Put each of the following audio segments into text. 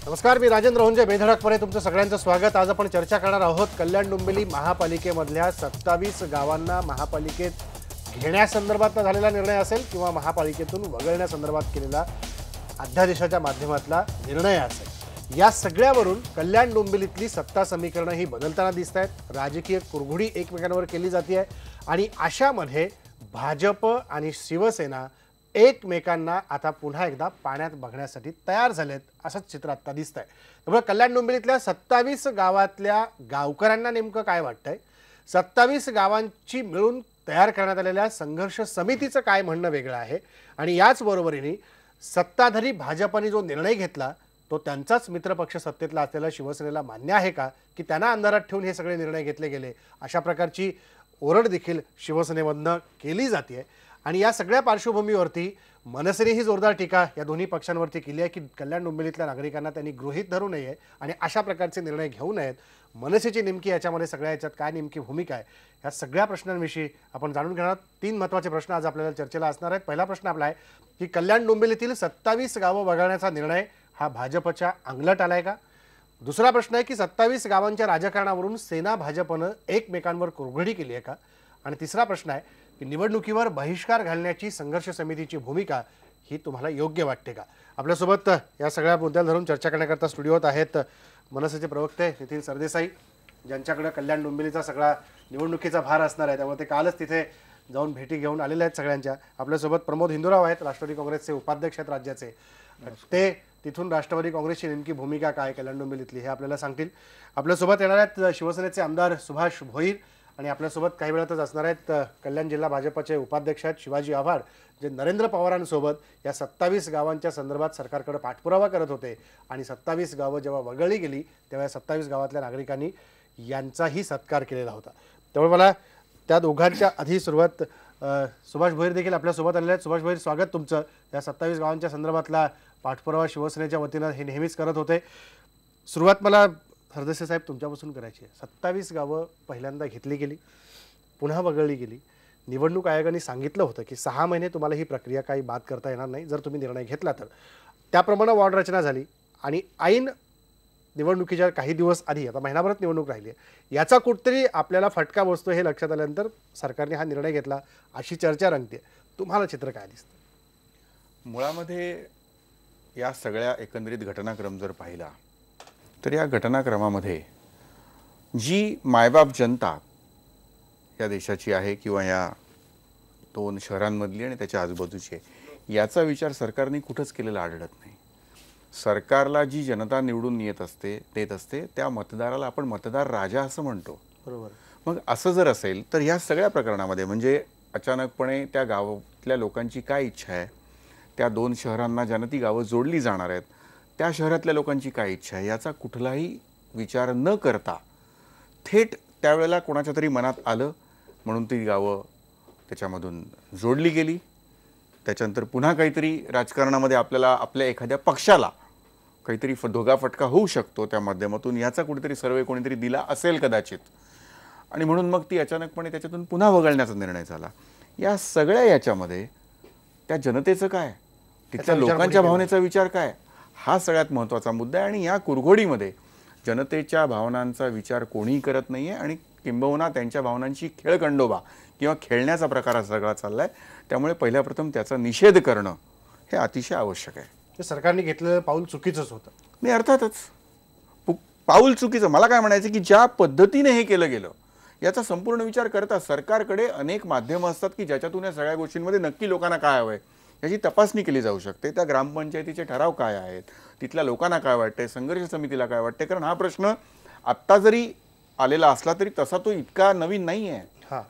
नमस्कार, मी राजेंद्र होंजे. बेधडकपणे तुमचं सगळ्यांचं स्वागत. आज आपण चर्चा करणार आहोत कल्याण डोंबिवली महापालिकेमधल्या 27 गावांना महापालिकेत घेण्यासंदर्भात झालेला निर्णय असेल किंवा महापालिकेतून वगळण्यासंदर्भात केलेला अध्यादेशाच्या माध्यमातला निर्णय असेल. या सगळ्यावरून कल्याण डोंबिवलीतली सत्ता समीकरणं ही बदलताना दिसत आहेत. राजकीय कुरघोडी एकमेकांवर केली जाते आहे आणि अशामध्ये भाजप आणि शिवसेना एकमेकांना आता पुन्हा एकदा पाण्यात बघण्यासाठी तयार झालेत असंच चित्र आता दिसतंय. त्यामुळे कल्याण डोंबिवलीतल्या 27 गावातल्या गावकऱ्यांना नेमकं काय वाटतंय, 27 गावांची मिळून तयार करण्यात आलेल्या संघर्ष समितीचं काय म्हणणं वेगळं आहे आणि याच बरोबरीने सत्ताधारी भाजपने जो निर्णय घेतला तो त्यांचाच मित्रपक्ष सत्तेतला असलेला शिवसेनेला मान्य आहे का, की त्यांना अंधारात ठेवून हे सगळे निर्णय घेतले गेले, अशा प्रकारची ओरड देखील शिवसेनेमधनं केली जाते. आणि या सगळ्या पार्श्वभूमीवरती मनसेने ही जोरदार टीका या दोन्ही पक्षांवरती केली आहे की कल्याण डोंबिवलीतल्या नागरिकांना त्यांनी गृहीत धरू नये आणि अशा प्रकारचे निर्णय घेऊ नयेत. मनसेची नेमकी याच्यामध्ये सगळ्या याच्यात काय नेमकी भूमिका आहे, या सगळ्या प्रश्नांविषयी आपण जाणून घेणार आहोत. 3 महत्त्वाचे प्रश्न आज आपल्याला चर्चेला असणार आहेत. पहिला प्रश्न आपला आहे की कल्याण डोंबिवलीतील 27 गावं वगळण्याचा निर्णय हा भाजपच्या अंगलट आलाय का. दुसरा प्रश्न आहे की 27 गावांच्या राजकारणावरून सेना भाजपनं एकमेकांवर कुरघोडी केली आहे का. आणि तिसरा प्रश्न आहे की निवडणुकीवर बहिष्कार घालण्याची संघर्ष समितीची भूमिका ही तुम्हाला योग्य वाटते का. आपल्यासोबत या सगळ्या मुद्द्याला धरून चर्चा करण्याकरता स्टुडिओत आहेत मनसेचे प्रवक्ते नितीन सरदेसाई, ज्यांच्याकडे कल्याण डोंबिवलीचा सगळा निवडणुकीचा भार असणार आहे, त्यामुळे ते कालच तिथे जाऊन भेटी घेऊन आलेले आहेत सगळ्यांच्या. आपल्यासोबत प्रमोद हिंदुराव आहेत, राष्ट्रवादी काँग्रेसचे उपाध्यक्ष आहेत राज्याचे. ते तिथून राष्ट्रवादी काँग्रेसची नेमकी भूमिका काय कल्याण डोंबिवलीतली हे आपल्याला सांगतील. आपल्यासोबत येणार आहेत शिवसेनेचे आमदार सुभाष भोईर आणि आपल्यासोबत काही वेळातच असणार आहेत कल्याण जिल्हा भाजपचे उपाध्यक्ष आहेत शिवाजी आव्हाड, जे नरेंद्र पवारांसोबत या 27 गावांच्या संदर्भात सरकारकडे पाठपुरावा करत होते आणि 27 गावं जेव्हा वगळली गेली तेव्हा 27 गावातल्या नागरिकांनी यांचाही सत्कार केलेला होता. त्यामुळे मला त्या दोघांच्या आधी सुरुवात सुभाष भोईर देखील आपल्यासोबत आलेले आहेत. सुभाष भोईर, स्वागत तुमचं. या 27 गावांच्या संदर्भातला पाठपुरावा शिवसेनेच्या वतीनं हे नेहमीच करत होते. सुरुवात मला सरदेसाई साहेब तुमच्यापासून करायची आहे. 27 गावं पहिल्यांदा घेतली गेली, पुन्हा वगळली गेली. निवडणूक आयोगाने सांगितलं होतं की 6 महिने तुम्हाला ही प्रक्रिया काही बाद करता येणार नाही जर तुम्ही निर्णय घेतला तर. त्याप्रमाणे वॉर्ड रचना झाली आणि ऐन निवडणुकीच्या काही दिवस आधी, आता महिनाभरात निवडणूक राहिली आहे, याचा कुठतरी आपल्याला फटका बसतो हे लक्षात आल्यानंतर सरकारने हा निर्णय घेतला अशी चर्चा रंगते. तुम्हाला चित्र काय दिसतं? मुळामध्ये या सगळ्या एकंदरीत घटनाक्रम जर पाहिला तर या घटनाक्रमामध्ये जी मायबाप जनता या देशाची आहे किंवा या 2 शहरांमधली आणि त्याच्या आजूबाजूची आहे, याचा विचार सरकारने कुठंच केलेला आढळत नाही. सरकारला जी जनता निवडून देत असते त्या मतदाराला आपण मतदार राजा असं म्हणतो, बरोबर. मग असं जर असेल तर या सगळ्या प्रकरणामध्ये म्हणजे अचानकपणे त्या गावातल्या लोकांची काय इच्छा आहे, त्या 2 शहरांना ज्यानं ती गावं जोडली जाणार आहेत त्या शहरातल्या लोकांची काय इच्छा आहे याचा कुठलाही विचार न करता थेट त्यावेळेला कोणाच्या तरी मनात आलं म्हणून ती गावं त्याच्यामधून जोडली गेली. त्याच्यानंतर पुन्हा काहीतरी राजकारणामध्ये आपल्याला आपल्या एखाद्या पक्षाला काहीतरी धोगाफटका होऊ शकतो त्या माध्यमातून, याचा कुठेतरी सर्वे कोणीतरी दिला असेल कदाचित, आणि म्हणून मग ती अचानकपणे त्याच्यातून पुन्हा वगळण्याचा निर्णय झाला. या सगळ्या याच्यामध्ये त्या जनतेचं काय, तिथल्या लोकांच्या भावनेचा विचार काय, हा सगळ्यात महत्त्वाचा मुद्दा आहे. आणि या कुरघोडीमध्ये जनतेच्या भावनांचा विचार कोणीही करत नाही आहे आणि किंबहुना त्यांच्या भावनांची खेळखंडोबा किंवा खेळण्याचा प्रकार हा सगळा चालला आहे. त्यामुळे पहिल्या प्रथम त्याचा निषेध करणं हे अतिशय आवश्यक आहे. सरकारने घेतलेलं पाऊल चुकीचंच होतं. नाही, अर्थातच पाऊल चुकीचं. मला काय म्हणायचं की ज्या पद्धतीने हे केलं गेलं याचा संपूर्ण विचार करता सरकारकडे अनेक माध्यमं असतात की ज्याच्यातून या सगळ्या गोष्टींमध्ये नक्की लोकांना काय हवं आहे याची तपासणी केली जाऊ शकते. त्या ग्रामपंचायतीचे ठराव काय आहेत, तिथल्या लोकांना काय वाटतंय, संघर्ष समितीला काय वाटतंय. कारण हा प्रश्न आत्ता जरी आलेला असला तरी तसा तो इतका नवीन नाही आहे.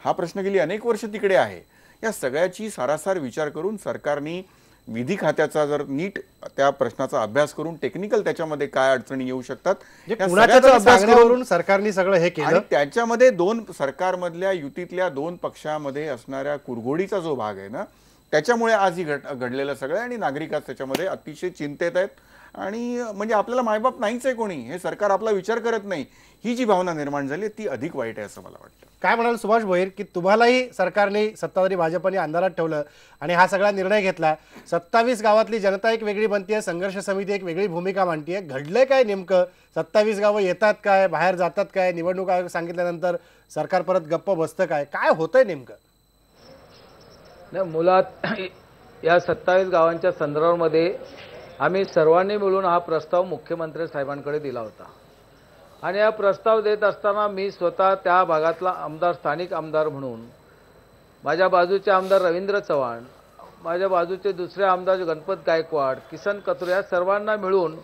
हा प्रश्न गेली अनेक वर्ष तिकडे आहे. या सगळ्याची सारासार विचार करून सरकारने विधी खात्याचा जर नीट त्या प्रश्नाचा अभ्यास करून टेक्निकल त्याच्यामध्ये काय अडचणी येऊ शकतात अभ्यास करून सरकारने सगळं हे केलं. आणि त्याच्यामध्ये 2 सरकारमधल्या युतीतल्या 2 पक्षामध्ये असणाऱ्या कुरघोडीचा जो भाग आहे ना, त्याच्यामुळे आज ही घडलेलं सगळं आणि नागरिक आज त्याच्यामध्ये अतिशय चिंतेत आहेत आणि म्हणजे आपल्याला मायबाप नाहीच आहे कोणी, हे सरकार आपला विचार करत नाही, ही जी भावना निर्माण झाली ती अधिक वाईट आहे असं मला वाटतं. काय म्हणाल सुभाष भोईर की तुम्हालाही सरकारने सत्ताधारी भाजपने अंधारात ठेवलं आणि हा सगळा निर्णय घेतला, 27 गावातली जनता एक वेगळी बनतीये, संघर्ष समिती एक वेगळी भूमिका मांडतीये, घडलंय काय नेमकं? 27 गावं येतात काय, बाहेर जातात काय, निवडणूक आयोग सांगितल्यानंतर सरकार परत गप्प बसतं काय, काय होतंय नेमकं? नाही, मुळात या 27 गावांच्या संदर्भामध्ये आम्ही सर्वांनी मिळून हा प्रस्ताव मुख्यमंत्री साहेबांकडे दिला होता आणि हा प्रस्ताव देत असताना मी स्वतः त्या भागातला आमदार, स्थानिक आमदार म्हणून, माझ्या बाजूचे आमदार रवींद्र चव्हाण, माझ्या बाजूचे दुसरे आमदार गणपत गायकवाड, किसन कथोरे या सर्वांना मिळून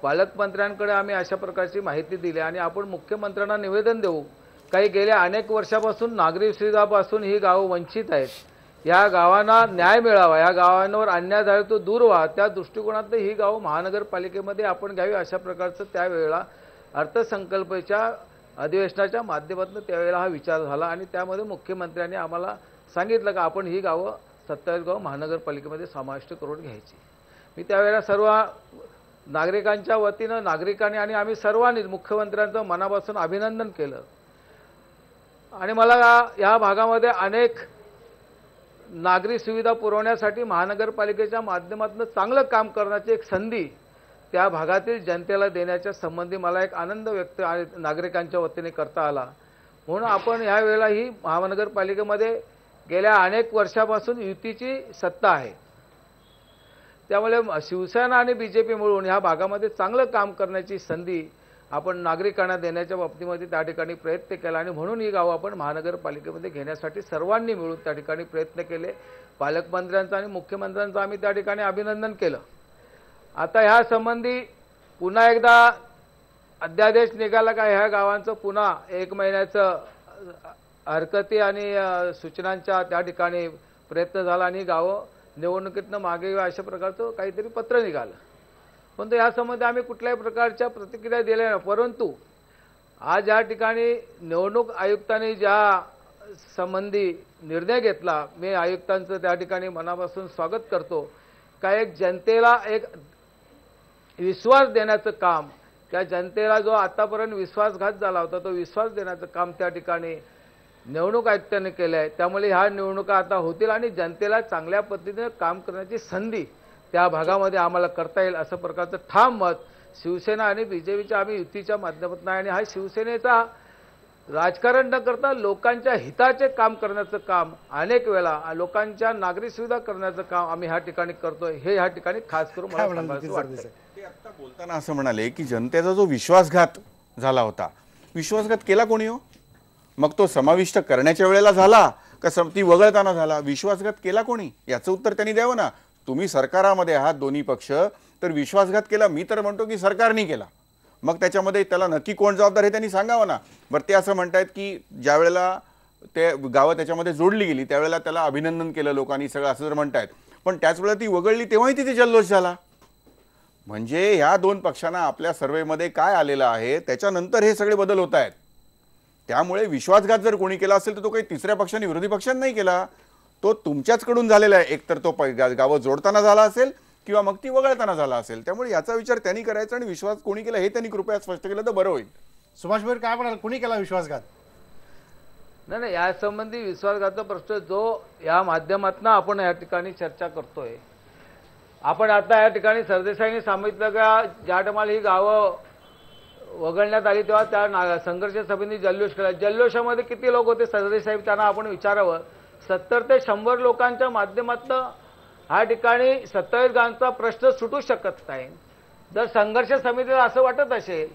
पालकमंत्र्यांकडे आम्ही अशा प्रकारची माहिती दिली आणि आपण मुख्यमंत्र्यांना निवेदन देऊ, काही गेल्या अनेक वर्षापासून नागरी सुविधापासून ही गावं वंचित आहेत, या गावांना न्याय मिळावा, या गावांवर अन्याय झाला तो दूर व्हा, त्या दृष्टिकोनातून ही गावं महानगरपालिकेमध्ये आपण घ्यावी अशा प्रकारचं त्यावेळेला अर्थसंकल्पाच्या अधिवेशनाच्या माध्यमातून त्यावेळेला हा विचार झाला आणि त्यामध्ये मुख्यमंत्र्यांनी आम्हाला सांगितलं की आपण ही गावं 27 गावं महानगरपालिकेमध्ये समाविष्ट करून घ्यायची. मी त्यावेळेला सर्व नागरिकांच्या वतीनं, नागरिकांनी आणि आम्ही सर्वांनी मुख्यमंत्र्यांचं मनापासून अभिनंदन केलं आणि मला या भागामध्ये अनेक नागरी सुविधा पुरवण्यासाठी महानगरपालिकेच्या माध्यमातून चांगलं काम करण्याची एक संधी त्या भागातील जनतेला देण्याच्या संबंधी मला एक आनंद व्यक्त नागरिकांच्या वतीने करता आला. म्हणून आपण ह्या वेळेला ही महानगरपालिकेमध्ये गेल्या अनेक वर्षापासून युतीची सत्ता आहे, त्यामुळे शिवसेना आणि बीजेपी मिळून ह्या भागामध्ये चांगलं काम करण्याची संधी आपण नागरिकांना देण्याच्या बाबतीमध्ये त्या ठिकाणी प्रयत्न केला आणि म्हणून ही गावं आपण महानगरपालिकेमध्ये घेण्यासाठी सर्वांनी मिळून त्या ठिकाणी प्रयत्न केले. पालकमंत्र्यांचं आणि मुख्यमंत्र्यांचं आम्ही त्या ठिकाणी अभिनंदन केलं. आता ह्या संबंधी पुन्हा एकदा अध्यादेश निघाला का ह्या गावांचं पुन्हा 1 महिन्याचं हरकती आणि सूचनांच्या त्या ठिकाणी प्रयत्न झाला आणि गावं निवडणुकीतनं मागे अशा प्रकारचं काहीतरी पत्र निघालं. पण या संबंधी आम्ही कुठल्याही प्रकारच्या प्रतिक्रिया दिल्या नाही. परंतु आज या ठिकाणी निवडणूक आयुक्तांनी ज्या संबंधी निर्णय घेतला, मी आयुक्तांचं त्या ठिकाणी मनापासून स्वागत करतो. का एक जनतेला एक विश्वास देण्याचं काम, त्या जनतेला जो आतापर्यंत विश्वासघात झाला होता तो विश्वास देण्याचं काम त्या ठिकाणी निवडणूक आयुक्तांनी केलं आहे. त्यामुळे ह्या निवडणुका आता होतील आणि जनतेला चांगल्या पद्धतीने काम करण्याची संधी त्या भागामध्ये आम्हाला करता येईल असं प्रकारचं ठाम मत शिवसेना आणि बीजेपीच्या आम्ही युतीच्या माध्यमातून आहे आणि हा शिवसेनेचा राजकारण न करता लोकांच्या हिताचे काम करण्याचं काम, अनेक वेळा लोकांच्या नागरी सुविधा करण्याचं काम आम्ही ह्या ठिकाणी करतोय, हे ह्या ठिकाणी खास करून मला सांगायचं वाटतं. ते आता बोलताना असं म्हणाले की जनतेचा जो विश्वासघात झाला होता, विश्वासघात केला कोणी हो? मग तो समाविष्ट करण्याच्या वेळेला झाला का ती वगळताना झाला? विश्वासघात केला कोणी याचं उत्तर त्यांनी द्यावं ना. तुम्ही सरकारामध्ये आहात दोन्ही पक्ष, तर विश्वासघात केला मी तर म्हणतो की सरकारने केला. मग त्याच्यामध्ये त्याला नक्की कोण जबाबदार हे त्यांनी सांगावं ना. बरं, ते असं म्हणतायत की ज्या वेळेला ते गावं त्याच्यामध्ये जोडली गेली त्यावेळेला त्याला अभिनंदन केलं लोकांनी सगळं असं जर म्हणतायत, पण त्याच वेळेला ती वगळली तेव्हाही तिथे जल्लोष झाला. म्हणजे ह्या दोन पक्षांना आपल्या सर्वेमध्ये काय आलेलं आहे त्याच्यानंतर हे सगळे बदल होत आहेत. त्यामुळे विश्वासघात जर कोणी केला असेल तर तो काही तिसऱ्या पक्षाने, विरोधी पक्षांनी नाही केला, तो तुमच्याचकडून झालेला आहे. एकतर तो गावं जोडताना झाला असेल किंवा मग ती वगळताना झाला असेल. त्यामुळे याचा विचार त्यांनी करायचा आणि विश्वास कोणी केला हे त्यांनी कृपया स्पष्ट केलं तर बरं होईल. सुभाष भोईर काय म्हणाल, कोणी केला विश्वासघात? नाही, या संबंधी विश्वासघाताचा प्रश्न जो या माध्यमातून आपण या ठिकाणी चर्चा करतोय, आपण आता या ठिकाणी सरदेसाईंनी सांगितलं का ज्या टायमाला ही गावं वगळण्यात आली तेव्हा त्या संघर्ष समितीने जल्लोष केला. जल्लोषामध्ये किती लोक होते सरदेसाई, त्यांना आपण विचारावं. 70 ते 100 लोकांच्या माध्यमातून ह्या ठिकाणी 27 गावांचा प्रश्न सुटू शकत नाही. जर संघर्ष समितीला असं वाटत असेल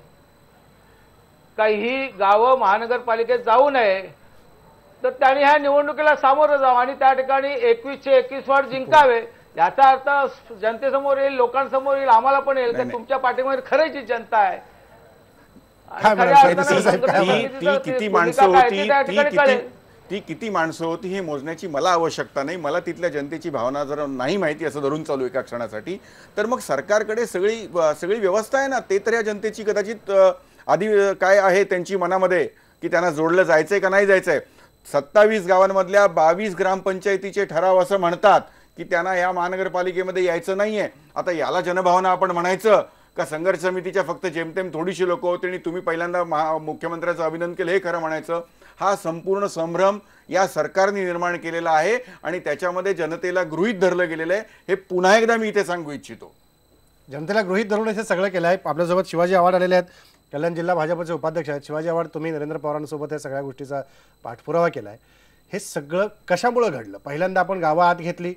का ही गावं महानगरपालिकेत जाऊ नये तर त्यांनी ह्या निवडणुकीला सामोरं जावं आणि त्या ठिकाणी 21चे 21 वॉर्ड जिंकावे. याचा अर्थ जनतेसमोर येईल, लोकांसमोर येईल, आम्हाला पण येईल की तुमच्या पाठीमध्ये खरंच जनता आहे. ती किती माणसं होती हे मोजण्याची मला आवश्यकता नाही. मला तिथल्या जनतेची भावना जर नाही माहिती असं धरून चालू एका क्षणासाठी, तर मग सरकारकडे सगळी व्यवस्था आहे ना. ते तर या जनतेची कदाचित आधी काय आहे त्यांची मनामध्ये की त्यांना जोडलं जायचंय का नाही जायचंय. 27 गावांमधल्या 22 ग्रामपंचायतीचे ठराव असं म्हणतात की त्यांना या महानगरपालिकेमध्ये यायचं नाहीये. आता याला जनभावना आपण म्हणायचं का? संघर्ष समितीच्या फक्त जेमतेम थोडीशी लोक होती आणि तुम्ही पहिल्यांदा मुख्यमंत्र्यांचं अभिनंदन केलं हे खरं म्हणायचं? हा संपूर्ण संभ्रम या सरकारने निर्माण केलेला आहे आणि त्याच्यामध्ये जनतेला गृहीत धरलं गेलेलं आहे. हे पुन्हा एकदा मी इथे सांगू इच्छितो. जनतेला गृहीत धरून हे सगळं केलं आहे. आपल्यासोबत शिवाजी आव्हाड आलेले आहेत, कल्याण जिल्हा भाजपचे उपाध्यक्ष आहेत. शिवाजी आव्हाड, तुम्ही नरेंद्र पवारांसोबत या सगळ्या गोष्टीचा पाठपुरावा केला आहे. हे सगळं कशामुळे घडलं? पहिल्यांदा आपण गावं आत घेतली,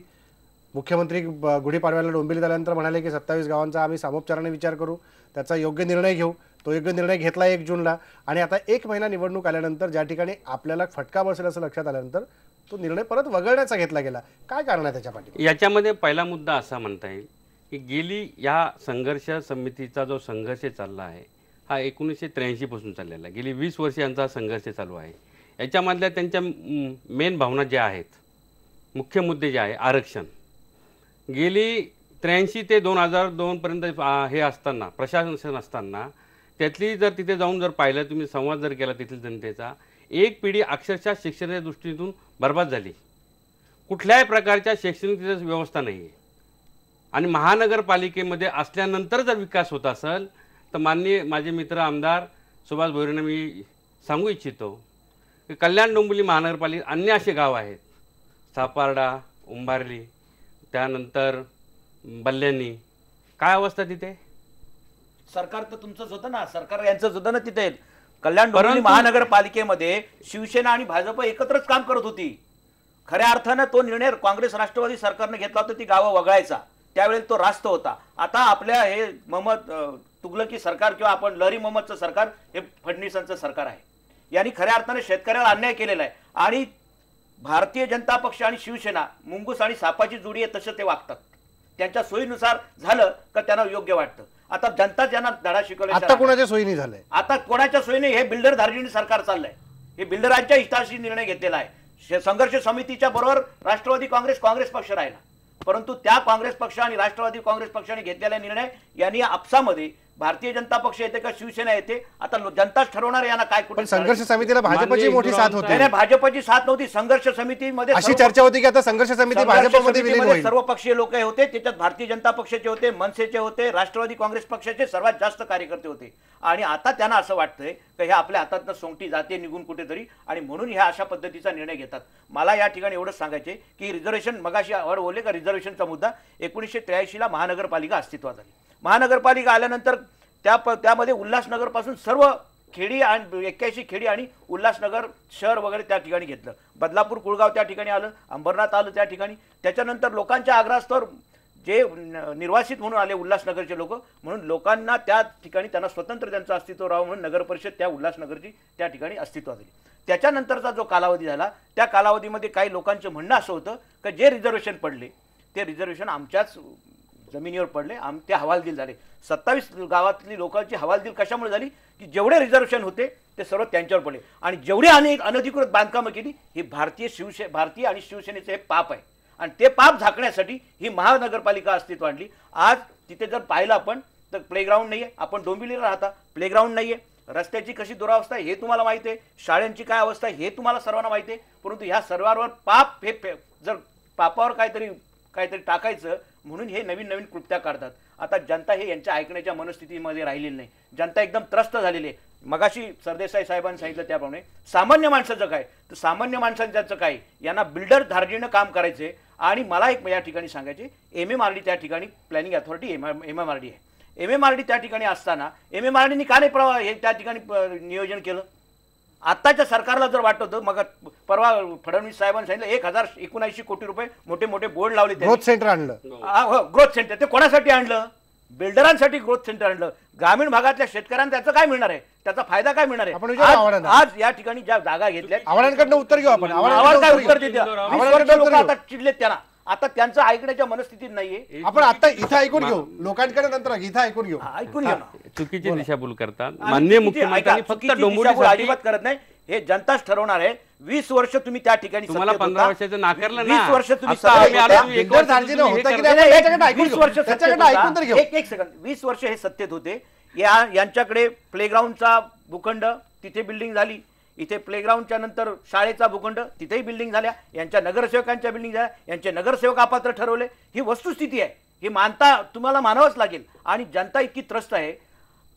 मुख्यमंत्री गुढीपाडव्याला डोंबिवलीत आल्यानंतर म्हणाले की 27 गावांचा आम्ही सामोपचाराने विचार करू, त्याचा योग्य निर्णय घेऊ. तो योग्य निर्णय घेतला 1 जूनला आणि आता 1 महिना निवडणूक आल्यानंतर ज्या ठिकाणी आपल्याला फटका बसेल असं लक्षात आल्यानंतर तो निर्णय परत वगळण्याचा घेतला गेला. काय कारण आहे त्याच्या पाठी? याच्यामध्ये पहिला मुद्दा असा म्हणता येईल की गेली या संघर्ष समितीचा जो संघर्ष चालला आहे हा 1983 पासून चाललेला आहे. गेली 20 वर्ष यांचा संघर्ष चालू आहे. याच्यामधल्या त्यांच्या मेन भावना ज्या आहेत, मुख्य मुद्दे जे आहे, आरक्षण. गेली 83 ते 2002 पर्यंत हे असताना, प्रशासन असताना, त्यातली जर तिथे जाऊन जर पाहिलं तुम्ही, संवाद जर केला तिथली जनतेचा, एक पिढी अक्षरशः शिक्षणाच्या दृष्टीतून बर्बाद झाली. कुठल्याही प्रकारच्या शैक्षणिक तिथे व्यवस्था नाही आहे. आणि महानगरपालिकेमध्ये असल्यानंतर जर विकास होत असेल तर माननीय माझे मित्र आमदार सुभाष भोईरेंना मी सांगू इच्छितो की कल्याण डोंबिवली महानगरपालिकेत अन्य असे गाव आहेत, सापार्डा, उंबारली, त्यानंतर बल्ल्यानी. काय अवस्था तिथे? सरकार तर तुमचंच होतं ना, सरकार यांचंच होतं ना तिथे. कल्याण डोंबिवली महानगरपालिकेमध्ये शिवसेना आणि भाजप एकत्रच काम करत होती. खऱ्या अर्थानं तो निर्णय काँग्रेस राष्ट्रवादी सरकारने घेतला होता ती गावं वगळायचा. त्यावेळेला तो रास्त होता. आता आपल्या हे मोहम्मद तुगलकी सरकार किंवा आपण लहरी मोहम्मदचं सरकार हे फडणवीसांचं सरकार आहे. यांनी खऱ्या अर्थाने शेतकऱ्याला अन्याय केलेला आहे. आणि भारतीय जनता पक्ष आणि शिवसेना मुंगूस आणि सापाची जोडी आहे तसं ते वागतात. त्यांच्या सोयीनुसार झालं का त्यांना योग्य वाटतं. आता जनता ज्यांना धडा शिकवला, आता कोणाच्या सोयीने झालंय? आता कोणाच्या सोयीने? हे बिल्डर धार्जिणी सरकार चाललंय. हे बिल्डरांच्या हिताशी निर्णय घेतलेला आहे. संघर्ष समितीच्या बरोबर राष्ट्रवादी काँग्रेस पक्ष राहिला, परंतु त्या काँग्रेस पक्ष आणि राष्ट्रवादी काँग्रेस पक्षाने घेतलेला निर्णय यांनी आपसामध्ये भारतीय जनता पक्ष येते का शिवसेना येते आता जनताच ठरवणार. यांना काय कुठे? संघर्ष समितीला भाजपची मोठी साथ होती. नाही, भाजपची साथ नव्हती. संघर्ष समितीमध्ये अशी चर्चा होती की आता संघर्ष समिती भाजपमध्ये विलीन होईल. सर्व पक्षीय लोक होते, त्याच्यात भारतीय जनता पक्षाचे होते, मनसेचे होते, राष्ट्रवादी काँग्रेस पक्षाचे सर्वात जास्त कार्यकर्ते होते. आणि आता त्यांना असं वाटतंय की हे आपल्या हातातनं सोंगटी जाते निघून कुठेतरी, आणि म्हणून ह्या अशा पद्धतीचा निर्णय घेतात. मला या ठिकाणी एवढंच सांगायचे की रिझर्वेशन, मगाशी आवड बोलले का रिझर्वेशनचा मुद्दा, 1983 ला महानगरपालिका अस्तित्वात आली. महानगरपालिका आल्यानंतर त्यामध्ये उल्हासनगर पासून सर्व खेडी आणि 81 खेडी आणि उल्हासनगर शहर वगैरे त्या ठिकाणी घेतलं. बदलापूर, कुळगाव त्या ठिकाणी आलं, अंबरनाथ आलं त्या ठिकाणी. त्याच्यानंतर लोकांच्या आग्रहास्तवर जे निर्वासित म्हणून आले उल्हासनगरचे लोक, म्हणून लोकांना त्या ठिकाणी त्यांना स्वतंत्र त्यांचं अस्तित्व राहावं म्हणून नगर परिषद त्या उल्हासनगरची त्या ठिकाणी अस्तित्वात आली. त्याच्यानंतरचा जो कालावधी झाला त्या कालावधीमध्ये काही लोकांचं म्हणणं असं होतं की जे रिझर्वेशन पडले ते रिझर्वेशन आमच्याच जमिनीवर पडले, ते हवालदिल झाले. 27 गावातली लोकांची हवालदिल कशामुळे झाली की जेवढे रिझर्वेशन होते ते सर्व त्यांच्यावर पडले. आणि जेवढे अनधिकृत बांधकामं केली ही भारतीय आणि शिवसेनेचे हे पाप आहे. आणि ते पाप झाकण्यासाठी ही महानगरपालिका अस्तित्वात आणली. आज तिथे जर पाहिलं आपण तर प्लेग्राऊंड नाहीये. आपण डोंबिवलीला राहता, प्लेग्राऊंड नाहीये. रस्त्याची कशी दुरावस्था आहे हे तुम्हाला माहिती आहे, शाळांची काय अवस्था आहे हे तुम्हाला सर्वांना माहिती आहे. परंतु ह्या सर्वांवर पाप, हे जर पापावर काहीतरी टाकायचं म्हणून हे नवीन कृत्या काढतात. आता जनता हे यांच्या ऐकण्याच्या मनस्थितीमध्ये राहिलेली नाही. जनता एकदम त्रस्त झालेली आहे. मगाशी सरदेसाई साहेबांनी सांगितलं त्याप्रमाणे सामान्य माणसाचं काय, तर सामान्य माणसांचं काय, यांना बिल्डर धार्जिणं काम करायचे. आणि मला एक या ठिकाणी सांगायचे, MMRD त्या ठिकाणी प्लॅनिंग अथॉरिटी MMRD आहे. MMRD त्या ठिकाणी असताना MMRDनी का नाही हे त्या ठिकाणी नियोजन केलं? आताच्या सरकारला जर वाटत होतं, मग परवा फडणवीस साहेबांनी सांगितलं 1079 कोटी रुपये मोठे मोठे बोर्ड लावले, ग्रोथ सेंटर आणलं. ग्रोथ सेंटर ते कोणासाठी आणलं? बिल्डरांसाठी ग्रोथ सेंटर आणलं. ग्रामीण भागातल्या शेतकऱ्यांना त्याचं काय मिळणार आहे, त्याचा फायदा काय मिळणार आहे? आज या ठिकाणी ज्या जागा घेतल्या आव्हाडांकडनं उत्तर घेऊ आपण. आव्हाड काय उत्तर देते? लोक आता चिडलेत त्यांना, आता त्यांचं ऐकण्याच्या मनस्थितीत नाहीये. आपण आता इथं ऐकून घेऊ, लोकांकडे नंतर इथं ऐकून घेऊ. ऐकून घ्या. चुकीची दिशाभूल करतात माननीय मुख्यमंत्र्यांनी. फक्त डोंबिवली अजिबात करत नाही, हे जनताच ठरवणार आहे. 20 वर्ष तुम्ही त्या ठिकाणी तुम्हाला 15 वर्षाचं नाकारलं ना. 20 वर्ष तुम्ही 20 वर्ष हे सत्तेत होते. यांच्याकडे प्लेग्राऊंडचा भूखंड, तिथे बिल्डिंग झाली. इथे प्लेग्राऊंडच्या नंतर शाळेचा भूखंड, तिथेही बिल्डिंग झाल्या, यांच्या नगरसेवकांच्या बिल्डिंग झाल्या, यांचे नगरसेवक अपात्र ठरवले. ही वस्तुस्थिती आहे, ही मानता तुम्हाला मानावंच लागेल. आणि जनता इतकी त्रस्त आहे,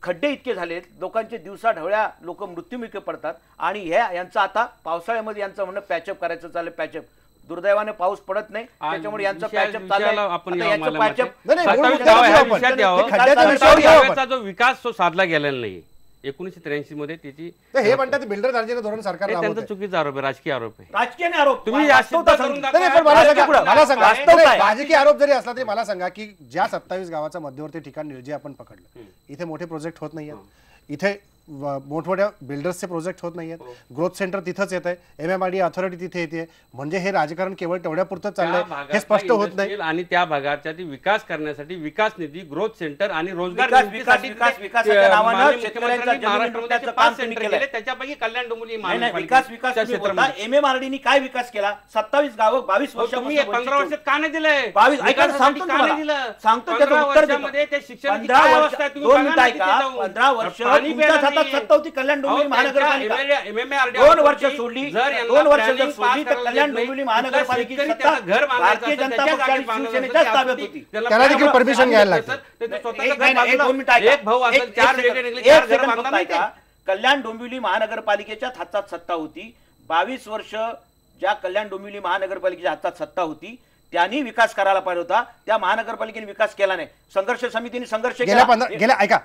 खड्डे इतके झालेत, लोकांचे दिवसा ढवळ्या लोक मृत्युमुखी पडतात. आणि यांचं आता पावसाळ्यामध्ये यांचं म्हणणं पॅचअप करायचं चाललं. पॅचअप दुर्दैवाने पाऊस पडत नाही, त्याच्यामुळे यांचं पॅचअप चाललंय. जो विकास तो साधला गेलेला नाही 1983 मध्ये त्याची. हे म्हणतात बिल्डर दार्जिलिंग धोरण सरकार त्यांचा चुकीचा आरोप आहे, राजकीय आरोप आहे. राजकीय आरोप तुम्ही राजकीय आरोप जरी असला तरी मला सांगा की ज्या 27 गावाचं मध्यवर्ती ठिकाण जे आपण पकडलं, इथे मोठे प्रोजेक्ट होत नाहीयेत, इथे मोठमोठ्या बिल्डर्सचे प्रोजेक्ट होत नाहीयेत, ग्रोथ सेंटर तिथंच येत आहे, MMRD अथॉरिटी तिथे येते, म्हणजे हे राजकारण केवळ तेवढ्यापुरतं चाललंय हे स्पष्ट होत नाही. आणि त्या भागाचा विकास करण्यासाठी विकास निधी, ग्रोथ सेंटर आणि रोजगार त्याच्यापैकी कल्याण डोंबिवली MMRDनी काय विकास केला? 27 गावं 22 वर्ष, 15 वर्षात का नाही दिलंय? सांगतो त्याचं उत्तर देतो. 15 वर्ष सत्ता होती कल्याण डोंबिवली महानगरपालिका, 2 वर्ष सोडली. 2 वर्ष जर सोडली तर कल्याण डोंबिवली महानगरपालिकेची सत्ता भारतीय जनता पक्ष आणि शिवसेनेच्या ताब्यात होती. त्याला देखील परमिशन घ्यायला लागतं. कल्याण डोंबिवली महानगरपालिकेच्या हातात सत्ता होती. 22 वर्ष ज्या कल्याण डोंबिवली महानगरपालिकेच्या हातात सत्ता होती त्यांनी विकास करायला पाहिजे होता. त्या महानगरपालिकेने विकास केला नाही. संघर्ष समितीने संघर्ष केला.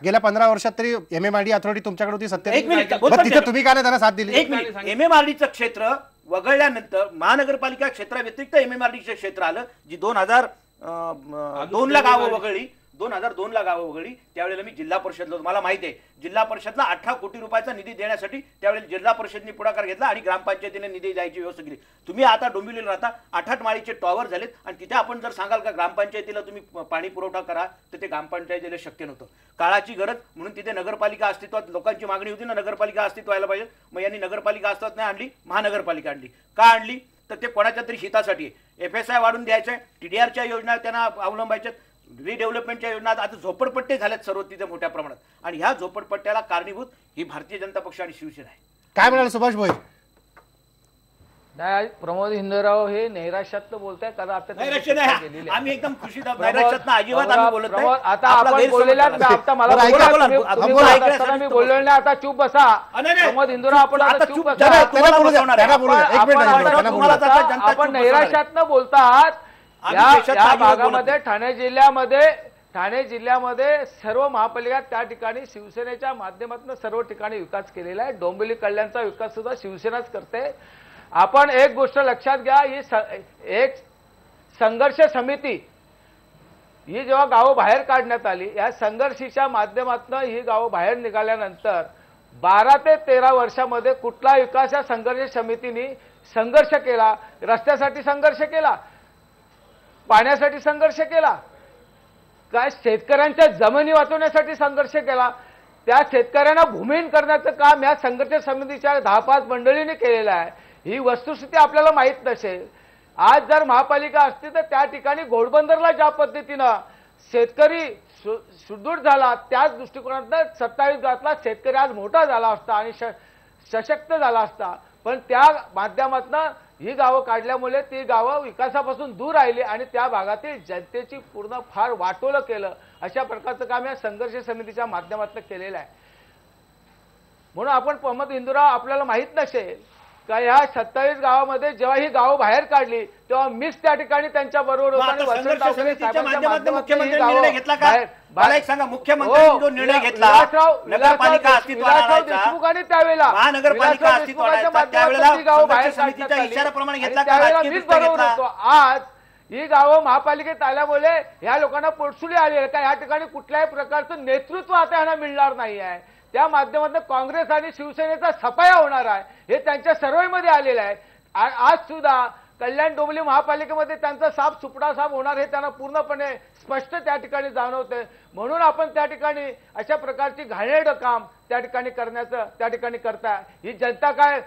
गेल्या 15 वर्षात तरी MMRD अथॉरिटी तुमच्याकडे होती सत्तेत. एक मिनिट, तिथे तुम्ही काय नाही त्यांना साथ दिली? एक मिनिट. MMRDचं क्षेत्र वगळल्यानंतर महानगरपालिका क्षेत्राव्यतिरिक्त MMRDचं क्षेत्र आलं, जी 2002 ला गावं वगळली. 2002 ला गावं वगळली. त्यावेळेला मी जिल्हा परिषदला होतो, मला माहिती आहे. जिल्हा परिषदला 18 कोटी रुपयाचा निधी देण्यासाठी त्यावेळेला जिल्हा परिषदने पुढाकार घेतला आणि ग्रामपंचायतीने निधी द्यायची व्यवस्था केली. तुम्ही आता डोंबिवलीला राहता, 8 माळीचे टॉवर झालेत आणि तिथे आपण जर सांगाल का ग्रामपंचायतीला तुम्ही पाणी पुरवठा करा, तर ते ग्रामपंचायतीला शक्य नव्हतं. काळाची गरज म्हणून तिथे नगरपालिका अस्तित्वात, लोकांची मागणी होती ना नगरपालिका अस्तित्वात यायला पाहिजे. मग यांनी नगरपालिका अस्तित्वात नाही आणली, महानगरपालिका आणली. का आणली? तर ते कोणाच्या तरी हितासाठी. FSI वाढून द्यायचंय, TDRच्या योजना त्यांना अवलंबायच्यात, रिडेव्हलपमेंटच्या योजना. आता झोपडपट्टे झाल्यात सर्व तिथे मोठ्या प्रमाणात आणि ह्या झोपडपट्ट्याला कारणीभूत ही भारतीय जनता पक्ष आणि शिवसेना आहे. काय म्हणाल सुभाष भाई? नाही, प्रमोद हिंदूराव हे नैराश्यातलं बोलताय कारण आता आम्ही एकदम खुशीत नैराश्यातनं अजिबात आम्ही बोलत नाही. आता आपण बोललेल्या आता मला मी बोललो नाही, आता चूप बसा. प्रमोद हिंदूराव आपण आता चूप बसा. आपण नैराश्यातनं बोलतात. या भागामध्ये ठाणे जिल्ह्यामध्ये सर्व महापालिका त्या ठिकाणी शिवसेनेच्या माध्यमातून सर्व ठिकाणी विकास केलेला आहे. डोंबिवली कल्याणचा विकास सुद्धा शिवसेनाच करते. आपण एक गोष्ट लक्षात घ्या, ही एक संघर्ष समिती ही जेव्हा गावं बाहेर काढण्यात आली, या संघर्षीच्या माध्यमातून ही गावं बाहेर निघाल्यानंतर 12 ते 13 वर्षामध्ये कुठला विकास या संघर्ष समितीने संघर्ष केला? रस्त्यासाठी संघर्ष केला, पाण्यासाठी संघर्ष केला, काय शेतकऱ्यांच्या जमिनी वाचवण्यासाठी संघर्ष केला? त्या शेतकऱ्यांना भूमिहीन करण्याचं काम या संघर्ष समितीच्या 10-5 मंडळींनी केलेलं आहे. ही वस्तुस्थिती आपल्याला माहीत नसेल. आज जर महापालिका असती तर त्या ठिकाणी घोडबंदरला ज्या पद्धतीनं शेतकरी सुदृढ झाला, त्याच दृष्टिकोनातून 27 गावातला शेतकरी आज मोठा झाला असता आणि सशक्त झाला असता. पण त्या माध्यमातून ही गावं काढल्यामुळे ती गावं विकासापासून दूर राहिली आणि त्या भागातील जनतेची पूर्ण फार वाटोळं केलं. अशा प्रकारचं काम या संघर्ष समितीच्या माध्यमातून केलेलं आहे. म्हणून आपण प्रमोद हिंदूराव आपल्याला माहीत नसेल का ह्या 27 गावामध्ये जेव्हा ही गावं बाहेर काढली तेव्हा मीच त्या ठिकाणी त्यांच्या बरोबर होतो आणि मुख्यमंत्र्यांनी निर्णय घेतला का? मला एक सांगा, मुख्यमंत्र्यांनी जो निर्णय घेतला नगरपालिका अस्तित्वात देशमुखांनी त्यावेळेला महानगरपालिका अस्तित्वात त्यावेळेला समितीच्या इशाऱ्याप्रमाणे घेतला का? मीच बरोबर होतो. आज ही गावं महापालिकेत आल्यामुळे ह्या लोकांना पोटसुली आली का या ठिकाणी कुठल्याही प्रकारचं नेतृत्व आता यांना मिळणार नाही आहे. त्या माध्यमातून काँग्रेस आणि शिवसेनेचा सफाया होणार आहे हे त्यांच्या सर्वेमध्ये आलेलं आहे. आज सुद्धा कल्याण डोंबिवली महापालिकेमध्ये त्यांचा साप सुपडा साप होणार हे त्यांना पूर्णपणे स्पष्ट त्या ठिकाणी जाणवतंय. म्हणून आपण त्या ठिकाणी अशा प्रकारची घाणेरडं काम त्या ठिकाणी करण्याचं त्या ठिकाणी करता. ही जनता काय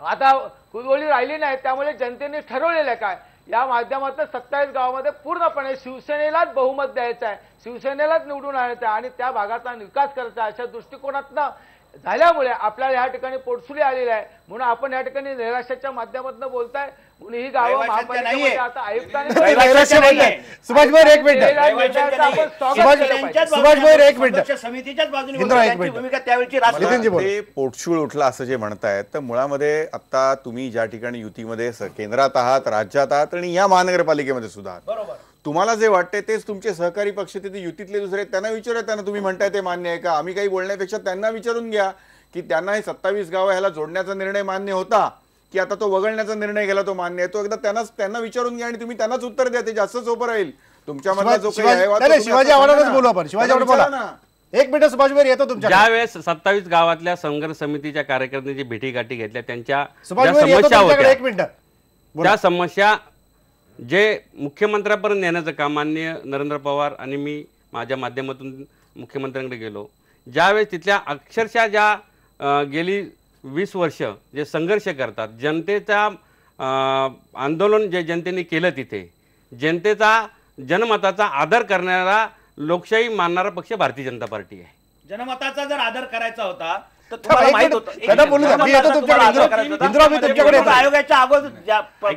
आता कुलवली राहिली नाही, त्यामुळे जनतेने ठरवलेलं आहे काय या माध्यमातून 27 गावामध्ये पूर्णपणे शिवसेनेलाच बहुमत द्यायचं आहे, शिवसेनेलाच निवडून आणायचं आहे आणि त्या भागाचा विकास करायचा. अशा दृष्टिकोनातनं झाल्यामुळे आपल्याला या ठिकाणी पोटसुली आलेली आहे, म्हणून आपण या ठिकाणी नैराश्याच्या माध्यमातून बोलताय. म्हणून ही गावं रहिवाशांच्या महापालिकेमध्ये नाहीये. आता आयुक्तांनी नैराश्य म्हणताय. सुभाष भोईर एक मिनिट, सुभाष भोईर एक मिनिट, समितीच्याच बाजूने इंद्रा, एक त्यांची मिनिट. भूमिका त्यावेळची नितीनजी बोला. ते पोटशूळ उठला असं जे म्हणतायत, तर मुळामध्ये आता तुम्ही ज्या ठिकाणी युतीमध्ये केंद्रात आहात, राज्यात आहात आणि या महानगरपालिकेमध्ये सुद्धा आहात, बरोबर. तुम्हाला जे वाटते तेच तुमचे सहकारी पक्ष तिथे युतीतले दुसरे आहेत, त्यांना विचारा, त्यांना तुम्ही म्हणताय ते मान्य आहे का? आम्ही काही बोलण्यापेक्षा त्यांना विचारून घ्या की त्यांना हे 27 गावं ह्याला जोडण्याचा निर्णय मान्य होता की आता तो वगळण्याचा निर्णय गेला तो मान्य आहे, तो एकदा त्यांना विचारून घ्या आणि तुम्ही त्यांनाच उत्तर द्या. ते जास्त सोपं राहील. तुमच्यामधला जो काही आहे वाद तो तुम्ही शिवाजी आता आव्हाडांनाच सांगा बोलू ना. आपण. शिवाजी त्यांना आव्हाड विचारा बोला. ना. एक मिनिट सुभाष भोईर येतो तुमच्या. ज्यावेळेस 27 गावातल्या संघर्ष समितीच्या कार्यकर्त्यांची भेटीगाठी घेतल्या, त्यांच्या सुभाष ज्या भोईर येतो समस्या तुमच्याकडे. होत्या एक मिनिट. त्या समस्या जे मुख्यमंत्र्यापर्यंत नेण्याचं काम माननीय नरेंद्र पवार आणि मी माझ्या माध्यमातून मुख्यमंत्र्यांकडे गेलो. ज्यावेळेस तिथल्या अक्षरशः ज्या गेली 20 वर्ष जे संघर्ष करतात, जनतेचा आंदोलन जे जनतेने केलं, तिथे जनतेचा जनमताचा आदर करणारा लोकशाही मानणारा पक्ष भारतीय जनता पार्टी आहे. जनमताचा जर आदर करायचा होता तर एक तुम्हाला माहित मिनिट. होतं. दादा बोलू द्या. मी येतो तुमच्याकडे. इंद्रा, मी तुमच्याकडे येतो. आयोगाच्या अगोदर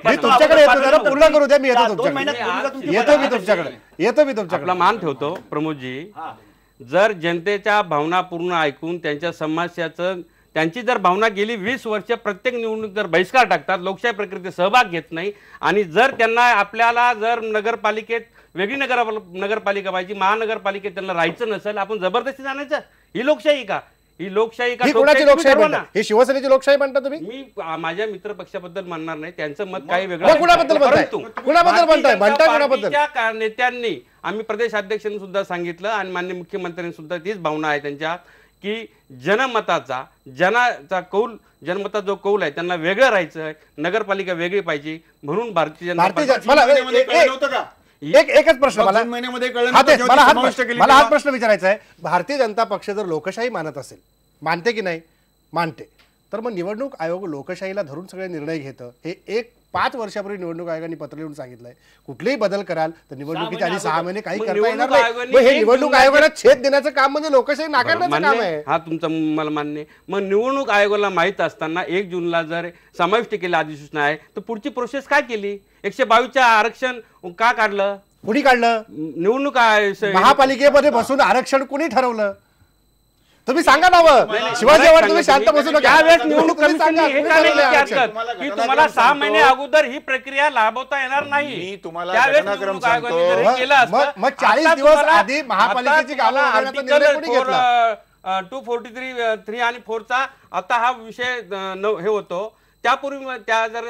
मी तुमच्याकडे येतो. जरा पूर्ण करू द्या. मी येतो 2 तुमच्याकडे. महिन्यात भूमिका तुमची येतो मी बदलणार तुमच्याकडे. येतो मी आपला तुमच्याकडे. मान ठेवतो प्रमोदजी. हा. जर जनतेच्या भावना पूर्ण ऐकून त्यांच्या समस्याचं त्यांची जर भावना गेली 20 वर्ष प्रत्येक निवडणूक जर बहिष्कार टाकतात, लोकशाही प्रक्रियेत सहभाग घेत नाही, आणि जर त्यांना आपल्याला जर नगरपालिकेत वेगळी नगरपालिका पाहिजे, महानगरपालिकेत त्यांना राहायचं नसेल, आपण जबरदस्ती जाण्याचं, ही लोकशाही का? ही लोकशाही का? ही कोणाची लोकशाही ठरवा म्हणता? ही शिवसेनेची लोकशाही म्हणता तुम्ही? मी माझ्या मित्र पक्षाबद्दल म्हणणार नाही, त्यांचं मत काही मग वेगळं. कुणाबद्दल म्हणताय? कुणाबद्दल म्हणताय? म्हणताय कुणाबद्दल? भारतीय नेत्यांनी, आम्ही प्रदेश अध्यक्षांनी सुद्धा सांगितलं आणि माननीय मुख्यमंत्र्यांनी सुद्धा तीच भावना आहे त्यांच्या, की जनमताचा जनमताचा जो कौल आहे त्यांना वेगळं राहायचं आहे, नगरपालिका वेगळी पाहिजे, म्हणून भारतीय जनता एकच प्रश्न मला हाच प्रश्न विचारायचा आहे. भारतीय जनता पक्ष जर लोकशाही मानत असेल, मानते की नाही? मानते. तर मग निवडणूक आयोग लोकशाहीला धरून सगळे निर्णय घेतं. हे 5 वर्षापूर्वी निवडणूक आयोगाने पत्र लिहून सांगितलंय, कुठलेही बदल कराल तर निवडणुकीच्या आधी 6 महिने काही करता येणार नाही. हे निवडणूक आयोगाला छेद देण्याचं काम म्हणजे लोकशाही नाकारण्याचं काम आहे. हा तुमचा मला मान्य. मग निवडणूक आयोगाला माहित असताना 1 जूनला जर समाविष्ट केलेली अधिसूचना आहे, तर पुढची प्रोसेस काय केली? 122चं आरक्षण का काढलं? कुणी काढलं? निवडणूक महापालिकेमध्ये बसून आरक्षण कुणी ठरवलं? तुम्ही सांगा ना. शिवाजी आव्हाड, तुम्ही शांत बसू नका. यावेळेस निवडणूक कमिशनने हे का नाही विचारलं की तुम्हाला 6 महिने अगोदर ही प्रक्रिया राबवता येणार नाही? मी तुम्हाला त्यावेळेस घटनाक्रम निवडणूक आयोगाने सांगतो. जर हे केलं असतं, मग 40 आता दिवस तुम्हाला- आधी महापालिकेची आता गावं तुम्हाला वगळण्याचा निर्णय कोणी आर्टिकल घेतला? 243 आणि 4चा आता हा विषय हे होतो. त्यापूर्वी त्या जर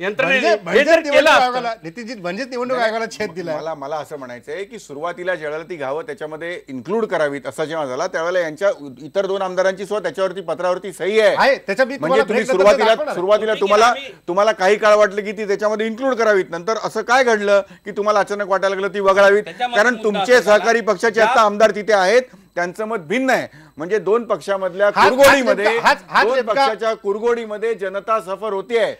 यंत्रणेने हे जर केलं असतं, नितीनजी, म्हणजेच निवडणूक आयोगाला छेद दिला. मला असं म्हणायचं आहे की सुरुवातीला ज्यावेळेला ती गावं त्याच्यामध्ये इन्क्लूड करावीत असा जेव्हा झाला, त्यावेळेला यांच्या इतर 2 आमदारांची सुद्धा त्याच्यावरती पत्रावरती सही आहे. त्याच्या मी म्हणजे तुम्ही सुरुवातीला ठीक आहे, तुम्हाला काही काळ वाटलं की ती त्याच्यामध्ये इन्क्लूड करावीत, नंतर असं काय घडलं की तुम्हाला अचानक वाटायला लागलं ती वगळावीत? त्याच्यामध्ये कारण मुद्दा तुमचे असा झाला, सहकारी पक्षाचे आता आमदार तिथे आहेत, त्यांचं मत भिन्न आहे. म्हणजे 2 पक्षामधल्या कुरघोडीमध्ये, 2 पक्षाच्या कुरघोडीमध्ये जनता सफर होतीये.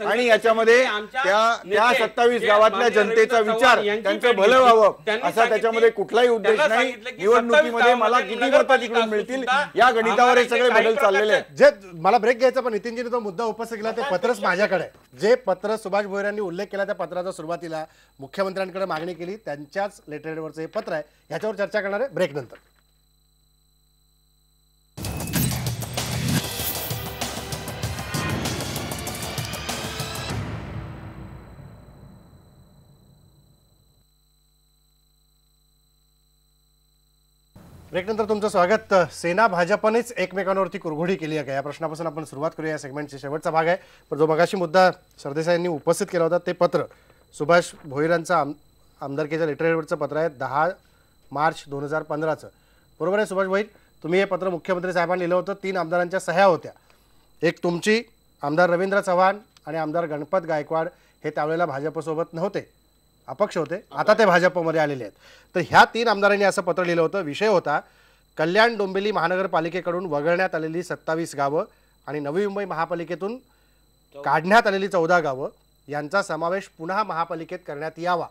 आणि याच्यामध्ये त्या 27 गावातल्या जनतेचा विचार, त्यांचं भलं व्हावं असा त्याच्यामध्ये कुठलाही उद्देश नाही. निवडणुकीमध्ये मला किती मतं तिकडून मिळतील या गणितावर हे सगळे बदल चाललेले आहेत. जे मला ब्रेक घ्यायचा, पण नितीनजीने तो मुद्दा उपस्थित केला, ते पत्रच माझ्याकडे आहे. जे पत्र सुभाष भोईर यांनी उल्लेख केला, त्या पत्राचा सुरुवातीला मुख्यमंत्र्यांकडे मागणी केली, त्यांच्याच लेटरहेडवरचं हे पत्र आहे. याच्यावर चर्चा करणार आहे ब्रेक नंतर. ब्रेकनंतर तुमचं स्वागत. सेना भाजपनेच एकमेकांवरती कुरघोडी केली आहे का, या प्रश्नापासून आपण सुरुवात करूया. या सेगमेंटचा शेवटचा भाग आहे. पण जो मगाशी मुद्दा सरदेसाई यांनी उपस्थित केला होता, ते पत्र सुभाष भोईरांचा आमदारकीच्या लेटरहेडवरचं पत्र आहे, 10 मार्च 2015चं. बरोबर आहे सुभाष भोईर? तुम्ही हे पत्र मुख्यमंत्री साहेबांनी लिहिलं होतं. 3 आमदारांच्या सह्या होत्या. एक तुमची, आमदार रवींद्र चव्हाण आणि आमदार गणपत गायकवाड हे त्यावेळेला भाजपसोबत नव्हते, अपक्ष होते, आता ते भाजपमध्ये आलेले आहेत. तर ह्या 3 आमदारांनी असं पत्र लिहिलं होतं. विषय होता कल्याण डोंबिवली महानगरपालिकेकडून वगळण्यात आलेली 27 गावं आणि नवी मुंबई महापालिकेतून काढण्यात आलेली 14 गावं यांचा समावेश पुन्हा महापालिकेत करण्यात यावा.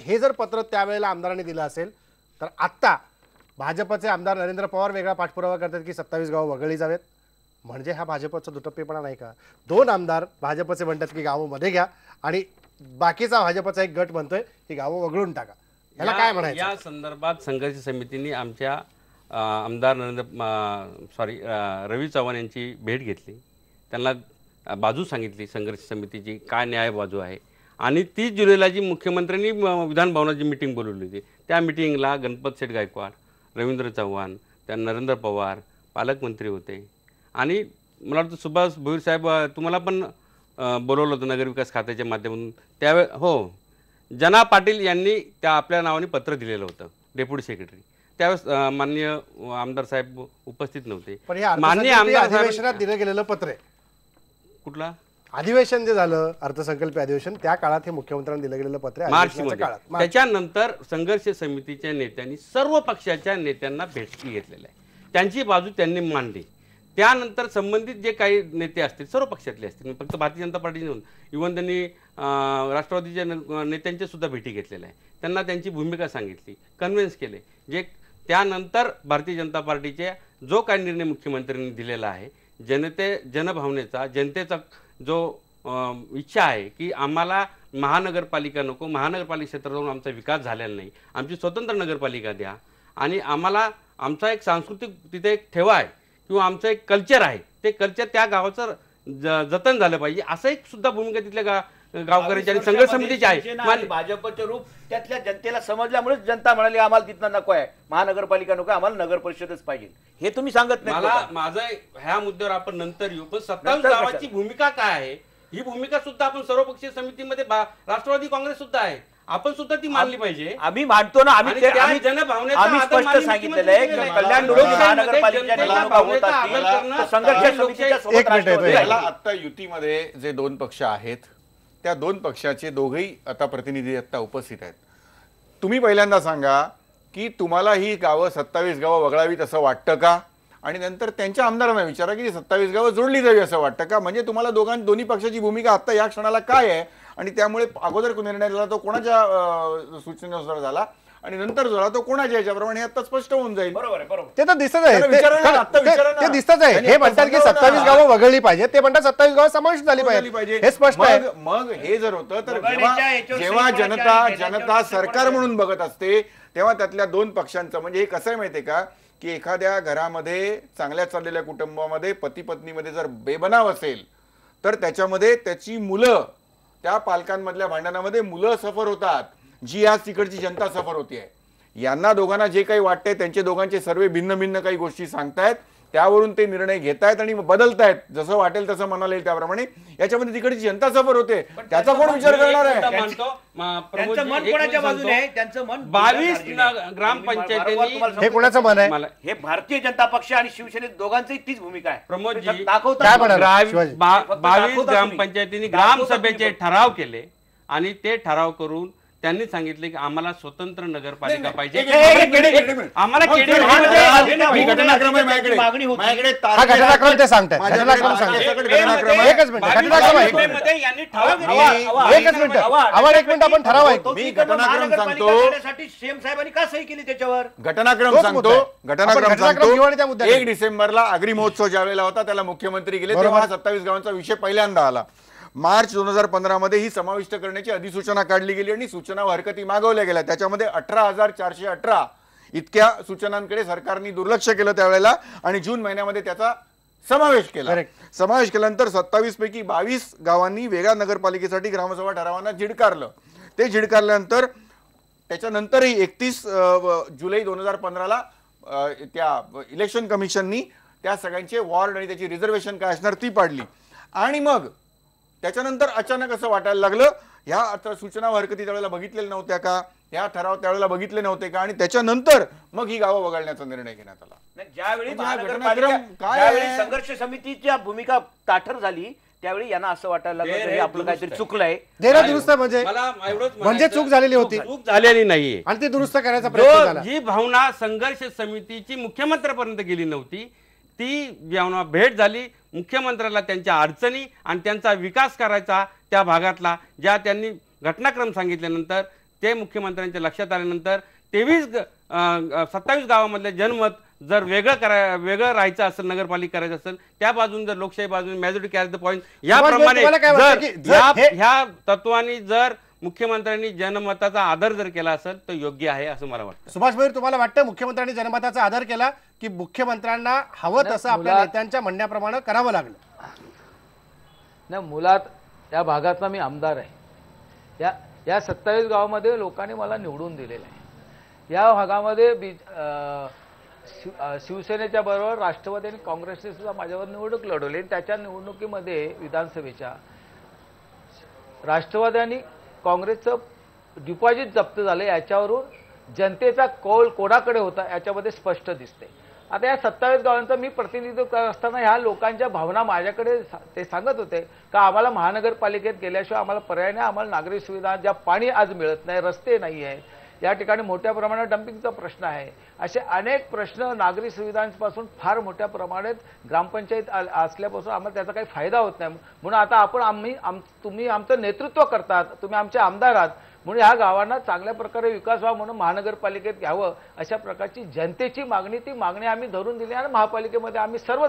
हे जर पत्र त्यावेळेला आमदारांनी दिलं असेल तर आत्ता भाजपचे आमदार नरेंद्र पवार वेगळा पाठपुरावा करतात की 27 गावं वगळली जावेत. म्हणजे हा भाजपचा दुटप्पीपणा नाही का? 2 आमदार भाजपचे म्हणतात की गावं मध्ये घ्या आणि बाकीचा भाजपचा एक गट म्हणतोय की गावं वगळून टाका. याला काय म्हणायचं? या संदर्भात संघर्ष समितीने आमच्या आमदार रवी चव्हाण यांची भेट घेतली. त्यांना बाजू सांगितली संघर्ष समितीची काय न्याय बाजू आहे. आणि 30 जुलैला जी मुख्यमंत्र्यांनी विधान भवनाची मीटिंग बोलवली होती त्या मीटिंगला गणपत शेठ गायकवाड, रवींद्र चव्हाण, त्या नरेंद्र पवार पालकमंत्री होते. आणि मला वाटतं सुभाष भोईर साहेब तुम्हाला पण बोलवलं होतं नगरविकास खात्याच्या माध्यमातून त्यावेळेस. हो, जना पाटील यांनी त्या आपल्या नावाने पत्र दिलेलं होतं डेप्युटी सेक्रेटरी. त्यावेळेस माननीय आमदार साहेब उपस्थित नव्हते. पण हे माननीय अर्थसंकल्पीय आमदार अधिवेशनात दिलं गेलेलं पत्र आहे. कुठला अधिवेशन जे झालं अर्थसंकल्पीय अधिवेशन त्या काळात हे मुख्यमंत्र्यांनी दिलं गेलेलं पत्र आहे. मार्च अधिवेशनाच्या मध्ये. काळात त्याच्यानंतर संघर्ष समितीच्या नेत्यांनी सर्व पक्षाच्या नेत्यांना भेटी घेतलेल्या आहे. त्यांची बाजू त्यांनी मांडली. त्यानंतर संबंधित जे काही नेते असतील सर्व पक्षातले असतील, फक्त भारतीय जनता पार्टीचे नव्हते, इव्हन त्यांनी राष्ट्रवादीच्या नेत्यांच्या सुद्धा भेटी घेतलेल्या आहे. त्यांना त्यांची भूमिका सांगितली, कन्व्हिन्स केले. जे त्यानंतर भारतीय जनता पार्टीचे जो काही निर्णय मुख्यमंत्र्यांनी दिलेला आहे, जनभावनेचा जनतेचा जो इच्छा आहे की आम्हाला महानगरपालिका नको, महानगरपालिका क्षेत्रात जाऊन आमचा विकास झालेला नाही, आमची स्वतंत्र नगरपालिका द्या आणि आम्हाला आमचा एक सांस्कृतिक तिथे एक ठेवा आहे किंवा आमचं एक कल्चर आहे, ते कल्चर त्या गावाचं जतन झालं पाहिजे, असं एक सुद्धा भूमिका तिथल्या गावकऱ्यांची आणि संघर्ष समितीची आहे. भाजपचे रूप त्यातल्या जनतेला समजल्यामुळेच जनता म्हणाली आम्हाला तिथनं नको आहे, महानगरपालिका नको, आम्हाला नगर परिषदच पाहिजे. हे तुम्ही सांगत नाही. मला माझं ह्या मुद्द्यावर आपण नंतर येऊ, पण 27 गावाची भूमिका काय आहे ही भूमिका सुद्धा आपण सर्वपक्षीय समितीमध्ये राष्ट्रवादी काँग्रेस सुद्धा आहे, आपण सुद्धा ती मानली पाहिजे. आम्ही मानतो ना. आम्ही स्पष्ट सांगितलेलं आहे की कल्याण आता युतीमध्ये जे 2 पक्ष आहेत त्या 2 पक्षाचे दोघेही आता प्रतिनिधी आता उपस्थित आहेत. तुम्ही पहिल्यांदा सांगा की तुम्हाला ही गावं 27 गावं वगळावीत असं वाटतं का? आणि नंतर त्यांच्या आमदारांना विचारा की 27 गावं जोडली जावी असं वाटतं का? म्हणजे तुम्हाला दोन्ही पक्षाची भूमिका आता या क्षणाला काय आहे आणि त्यामुळे अगोदर निर्णय झाला तो कोणाच्या सूचनेनुसार झाला आणि नंतर झाला तो कोणाच्या याच्याप्रमाणे आता स्पष्ट होऊन जाईल. बरोबर आहे, बरोबर. ते तर दिसत आहे, ते दिसतच आहे. हे म्हणतात की 27 गावं वगळली पाहिजे, ते म्हणतात 27 गावं समाविष्ट झाली पाहिजे, हे स्पष्ट आहे. मग हे जर होतं तर जेव्हा जनता सरकार म्हणून बघत असते तेव्हा त्यातल्या 2 पक्षांचं म्हणजे हे कसं आहे माहितीये का की एखाद्या घरामध्ये चांगल्या चाललेल्या कुटुंबामध्ये पती पत्नीमध्ये जर बेबनाव असेल तर त्याच्यामध्ये त्याची मुलं, त्या पालकांमधल्या भांडणामध्ये मुलं सफर होतात, जी आज तिकडची जनता सफर होतीये. यांना दोघांना जे काही वाटतंय त्यांचे दोघांचे सर्व भिन्न भिन्न काही गोष्टी सांगतायत, त्यावरून ते निर्णय घेतायत आणि बदलतायत, जसं वाटेल तसं म्हणायला येईल त्याप्रमाणे. याच्यामध्ये तिकडची जनता सफर होते, त्याचा कोण विचार करणार आहे? 22 ग्रामपंचायतींनी हे कोणाचं मन आहे? हे भारतीय जनता पक्ष आणि शिवसेने दोघांची तीच भूमिका आहे. प्रमोदजी काय म्हणाल शिवाजी? 22 ग्रामपंचायतींनी ग्रामसभेचे ठराव केले आणि ते ठराव करून त्यांनी सांगितले की आम्हाला स्वतंत्र नगरपालिका पाहिजे. आम्हाला घटनाक्रम ते सांगतात, घटनाक्रम सांगतात. एकच मिनिट, घटनाक्रम आहे. एकच मिनिट, आवाज एक मिनिट, आपण ठराव ऐकतो. मी घटनाक्रम सांगतो. सीएम साहेबांनी का सही केली त्याच्यावर? घटनाक्रम सांगतो. 1 डिसेंबरला आगरी महोत्सव ज्या वेळेला होता त्याला मुख्यमंत्री गेले तेव्हा 27 गावांचा विषय पहिल्यांदा आला. मार्च 2015 मध्ये ही समाविष्ट करण्याची अधिसूचना काढली गेली आणि सूचना व हरकती मागवल्या गेल्या. त्याच्यामध्ये 18,418 इतक्या सूचनांकडे सरकारने दुर्लक्ष केलं त्यावेळेला आणि जून महिन्यामध्ये त्याचा समावेश केला. समावेश केल्यानंतर 27 पैकी 22 गावांनी वेगळ्या नगरपालिकेसाठी ग्रामसभा ठरावांना झिडकारलं. ते झिडकारल्यानंतर त्याच्यानंतरही 31 जुलै 2015ला त्या इलेक्शन कमिशननी त्या सगळ्यांचे वॉर्ड आणि त्याची रिझर्वेशन काय असणार ती पाडली. आणि मग त्याच्यानंतर अचानक असं वाटायला लागलं ह्या सूचना व हरकती त्यावेळेला बघितलेल्या नव्हत्या का, ह्या ठराव त्यावेळेला बघितले नव्हते का, आणि त्याच्यानंतर मग ही गावं वगळण्याचा निर्णय घेण्यात आला. ज्यावेळी संघर्ष समितीच्या भूमिका ताठर झाली त्यावेळी यांना असं वाटायला लागलं की आपलं काहीतरी चुकलंय. दुरुस्त म्हणजे चूक झालेली होती, चूक झालेली नाहीये आणि ती दुरुस्त करायचा प्रयत्न झाला. जी भावना संघर्ष समितीची मुख्यमंत्र्यापर्यंत गेली नव्हती ती जेव्हा भेट झाली मुख्यमंत्र्याला त्यांच्या अडचणी आणि त्यांचा विकास करायचा त्या भागातला ज्या त्यांनी घटनाक्रम सांगितल्यानंतर ते मुख्यमंत्र्यांच्या लक्षात आल्यानंतर 23 27 गावामधले जनमत जर वेगळं राहायचं असेल, नगरपालिका करायचं असेल, त्या बाजून जर लोकशाही बाजून मेजॉरिटी कॅरी द पॉईंट याप्रमाणे तुम्हाला काय वाटतं की जर ह्या तत्वानी जर मुख्यमंत्र्यांनी जनमताचा आदर जर केला असेल तर योग्य आहे असं मला वाटतं. सुभाष भोईर, तुम्हाला वाटतं मुख्यमंत्र्यांनी जनमताचा आदर केला की मुख्यमंत्र्यांना हवं तसं आपल्या नेत्यांच्या म्हणण्याप्रमाणे करावं लागलं? नाही, मुळात या भागातला मी आमदार आहे. या 27 गावामध्ये लोकांनी मला निवडून दिलेलं आहे. या भागामध्ये शिवसेनेच्या बरोबर राष्ट्रवादी आणि काँग्रेसने सुद्धा माझ्यावर निवडणूक लढवली. त्याच्या निवडणुकीमध्ये विधानसभेच्या राष्ट्रवादी आणि काँग्रेसचं डिपॉझिट जप्त झालं. याच्यावरून जनतेचा कौल कोणाकडे होता याच्यामध्ये स्पष्ट दिसते. आता या 27 गावांचं मी प्रतिनिधित्व करत असताना ह्या लोकांच्या भावना माझ्याकडे ते सांगत होते का आम्हाला महानगरपालिकेत गेल्याशिवाय आम्हाला पर्याय नाही, आम्हाला नागरी सुविधा, ज्या पाणी आज मिळत नाही, रस्ते नाही आहे, या ठिकाणी मोठ्या प्रमाणात डम्पिंगचा प्रश्न आहे, असे अनेक प्रश्न नागरी सुविधांपासून फार मोठ्या प्रमाणात ग्रामपंचायत असल्यापासून आम्हाला त्याचा काही फायदा होत नाही. म्हणून आता तुम्ही आमचं नेतृत्व करतात, तुम्ही आमचे आमदार आहात, म्हणून ह्या गावांना चांगल्या प्रकारे विकास व्हावा म्हणून महानगरपालिकेत घ्यावं अशा प्रकारची जनतेची मागणी, ती मागणी आम्ही धरून दिली आणि महापालिकेमध्ये आम्ही सर्व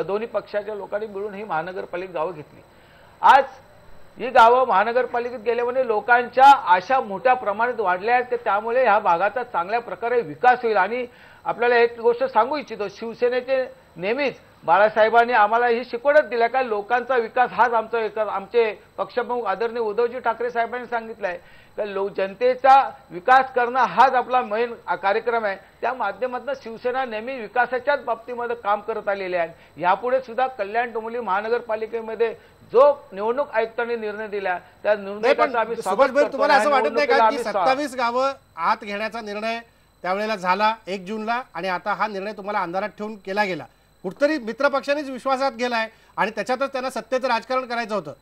दोन्ही पक्षाच्या लोकांनी मिळून ही महानगरपालिका गावं घेतली. आज ही गावं महानगरपालिकेत गेल्यामुळे लोकांच्या आशा मोठ्या प्रमाणात वाढल्या आहेत. त्यामुळे ह्या भागाचा चांगल्या प्रकारे विकास होईल. आणि आपल्याला एक गोष्ट सांगू इच्छितो, शिवसेनेचे नेहमीच बाळासाहेबांनी आम्हाला ही शिकवणच दिल्या का लोकांचा विकास हाच आमचे पक्षप्रमुख आदरणीय उद्धवजी ठाकरे साहेबांनी सांगितलंय का जनतेचा विकास करणं हाच आपला मेन कार्यक्रम आहे. त्या माध्यमातून शिवसेना नेहमी विकासाच्याच बाबतीमध्ये काम करत आलेले आहे. यापुढे सुद्धा कल्याण डोंबिवली महानगरपालिकेमध्ये जो निवडणूक आयुक्तांनी निर्णय दिला त्या निर्णयाचा आम्ही सुभाष भोईर, तुम्हाला असं वाटत नाही का की 27 गावं आत घेण्याचा निर्णय त्यावेळेला झाला 1 जूनला आणि आता हा निर्णय तुम्हाला अंधारात ठेवून केला गेला, कुठतरी मित्रपक्षानेच विश्वासात गेलाय आणि त्याच्यातच त्यांना सत्तेचं राजकारण करायचं होतं?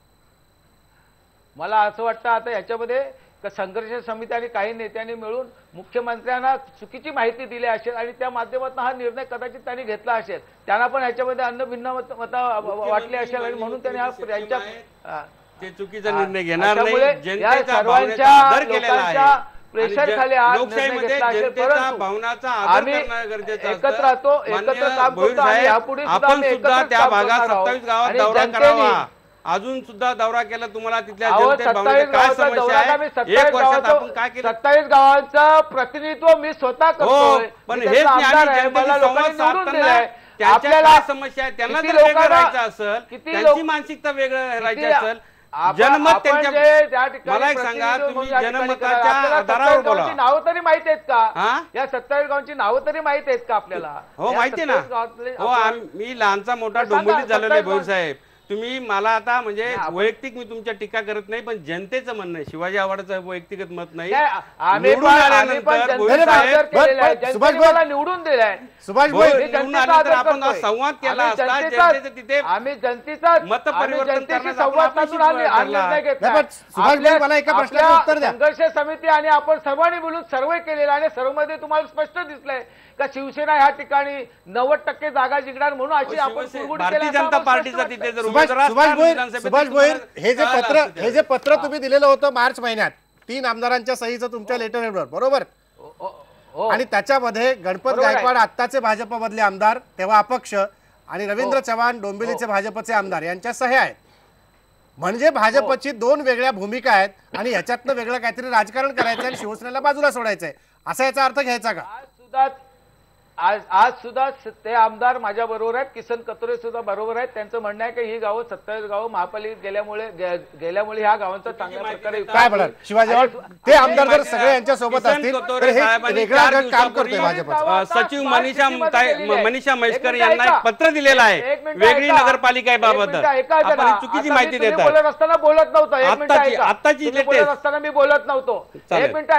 मला असं वाटतं आता याच्यामध्ये संघर्ष समिती आणि काही नेत्यांनी मिळून मुख्यमंत्र्यांना चुकीची माहिती दिली असेल आणि त्या माध्यमातून हा निर्णय कदाचित त्यांनी घेतला असेल. त्यांना पण याच्यामध्ये भिन्न मत वाटली असेल आणि म्हणून त्यांनी हा ते चुकीचा निर्णय घेणार नाही. या सर्वांच्या लोकांच्या प्रेशर खाली हा निर्णय घेतला असेल. परंतु आम्ही एकत्र राहतो, एकत्र काम करतो आणि यापुढे आपण सुद्धा त्या भागात 27 गावात दौरा करावा. अजून सुद्धा दौरा केला तुम्हाला तिथल्या काय समस्या आहे, 1 वर्षात आपण काय केलं? 27 गावांचं प्रतिनिधित्व मी स्वतः करतोय. पण हेच काय समस्या आहे, त्यांना जर वेगळं राहायचं असेल, त्यांची मानसिकता वेगळं राहायची असेल, जनमत त्यांच्या. मला एक सांगा, तुम्ही जनमताच्या आधारावर बोला. नावं तरी माहित आहेत का? या 27 गावांची नावं तरी माहित आहेत का आपल्याला? हो, माहिती ना. हो, मी लहानचा मोठा डोंबिवलीत झालेलो आहे भोईर साहेब. तुम्ही मला आता म्हणजे वैयक्तिक मी तुमच्या टीका करत नाही, पण जनतेचं म्हणणं आहे, शिवाजी आव्हाडाचं वैयक्तिक मत नाही. निवडून दिलाय सुभाष भोईर, आपण संवाद केला असता, जनतेचं तिथे आम्ही जनतेचा मत परिवर्तन संवाद साधून हा निर्णय घेतला. सुभाष भोईर, मला एका प्रश्नाचं उत्तर द्या. संघर्ष समिती आणि आपण सर्वांनी मिळून सर्वे केलेला आणि सर्वमध्ये तुम्हाला स्पष्ट दिसलंय का शिवसेना ह्या ठिकाणी 90% जागा जिंकणार म्हणून अशी आपण भारतीय जनता पार्टीचा तिथे जर सुभाष भोईर, हे जे पत्र तुम्ही दिलेलं होतं मार्च महिन्यात 3 आमदारांच्या सहीचं तुमच्या लेटरवर, बरोबर? आणि त्याच्यामध्ये गणपत गायकवाड आत्ताचे भाजपमधले आमदार, तेव्हा अपक्ष, आणि रवींद्र चव्हाण डोंबिवलीचे भाजपचे आमदार यांच्या सह्या आहेत. म्हणजे भाजपची 2 वेगळ्या भूमिका आहेत आणि ह्याच्यातनं वेगळं काहीतरी राजकारण करायचं आणि शिवसेनेला बाजूला सोडायचंय, असा याचा अर्थ घ्यायचा का? आज सुद्धा ते आमदार माझ्या बरोबर आहेत, किसन कतोरे सुद्धा बरोबर आहेत. त्यांचं म्हणणं आहे की ही गावं 27 गावं महापालिकेत गेल्यामुळे ह्या गावांचा चांगल्या प्रकारे काय म्हणाल शिवाजी? ते आमदार जर सगळे यांच्या सोबत असतील तर हे वेगळा गट काम करतोय भाजपचा. सचिव मनीषा म्हैसकर यांना एक पत्र दिलेलं आहे वेगळी नगरपालिका बाबत. आपण चुकीची माहिती देत बोलत असताना बोलत नव्हतं. एक मिनिट ऐका, आताची बोलत असताना मी बोलत नव्हतो. एक मिनिट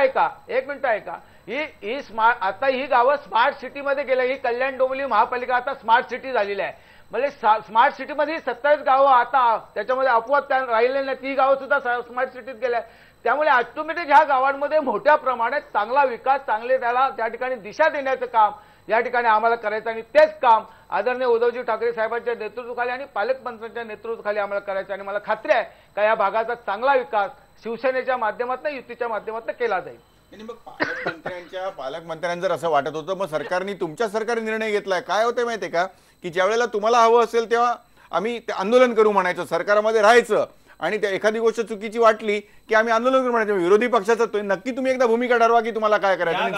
ऐका. ही स्मार्ट, आता ही गावं स्मार्ट सिटीमध्ये गेल्या. ही कल्याण डोंबिवली महापालिका आता स्मार्ट सिटी झालेली आहे. म्हणजे स्मार्ट सिटीमध्ये 27 गावं आता त्याच्यामध्ये अपवाद राहिले नाही. ती गावं सुद्धा स्मार्ट सिटीत गेल्या. त्यामुळे ऑटोमॅटिक ह्या गावांमध्ये मोठ्या प्रमाणात चांगला विकास, चांगले त्याला त्या ठिकाणी दिशा देण्याचं काम या ठिकाणी आम्हाला करायचं आणि तेच काम आदरणीय उद्धवजी ठाकरे साहेबांच्या नेतृत्वाखाली आणि पालकमंत्र्यांच्या नेतृत्वाखाली आम्हाला करायचं. आणि मला खात्री आहे का या भागाचा चांगला विकास शिवसेनेच्या माध्यमातून, युतीच्या माध्यमातून केला जाईल. आणि मग पालकमंत्र्यांच्या तुमच्या पालकमंत्र्यांना जर असं वाटत होतं, मग सरकारने तुमच्या सरकारने निर्णय घेतलाय. काय होते माहितीये का, की ज्या वेळेला तुम्हाला हवं असेल तेव्हा आम्ही ते आंदोलन करू म्हणायचं, सरकारमध्ये राहायचं, आणि त्या एखादी गोष्ट चुकीची वाटली की आम्ही आंदोलन करू म्हणायचं. विरोधी पक्षाचं नक्की तुम्ही एकदा भूमिका ठरवा की तुम्हाला काय करायचं. आणि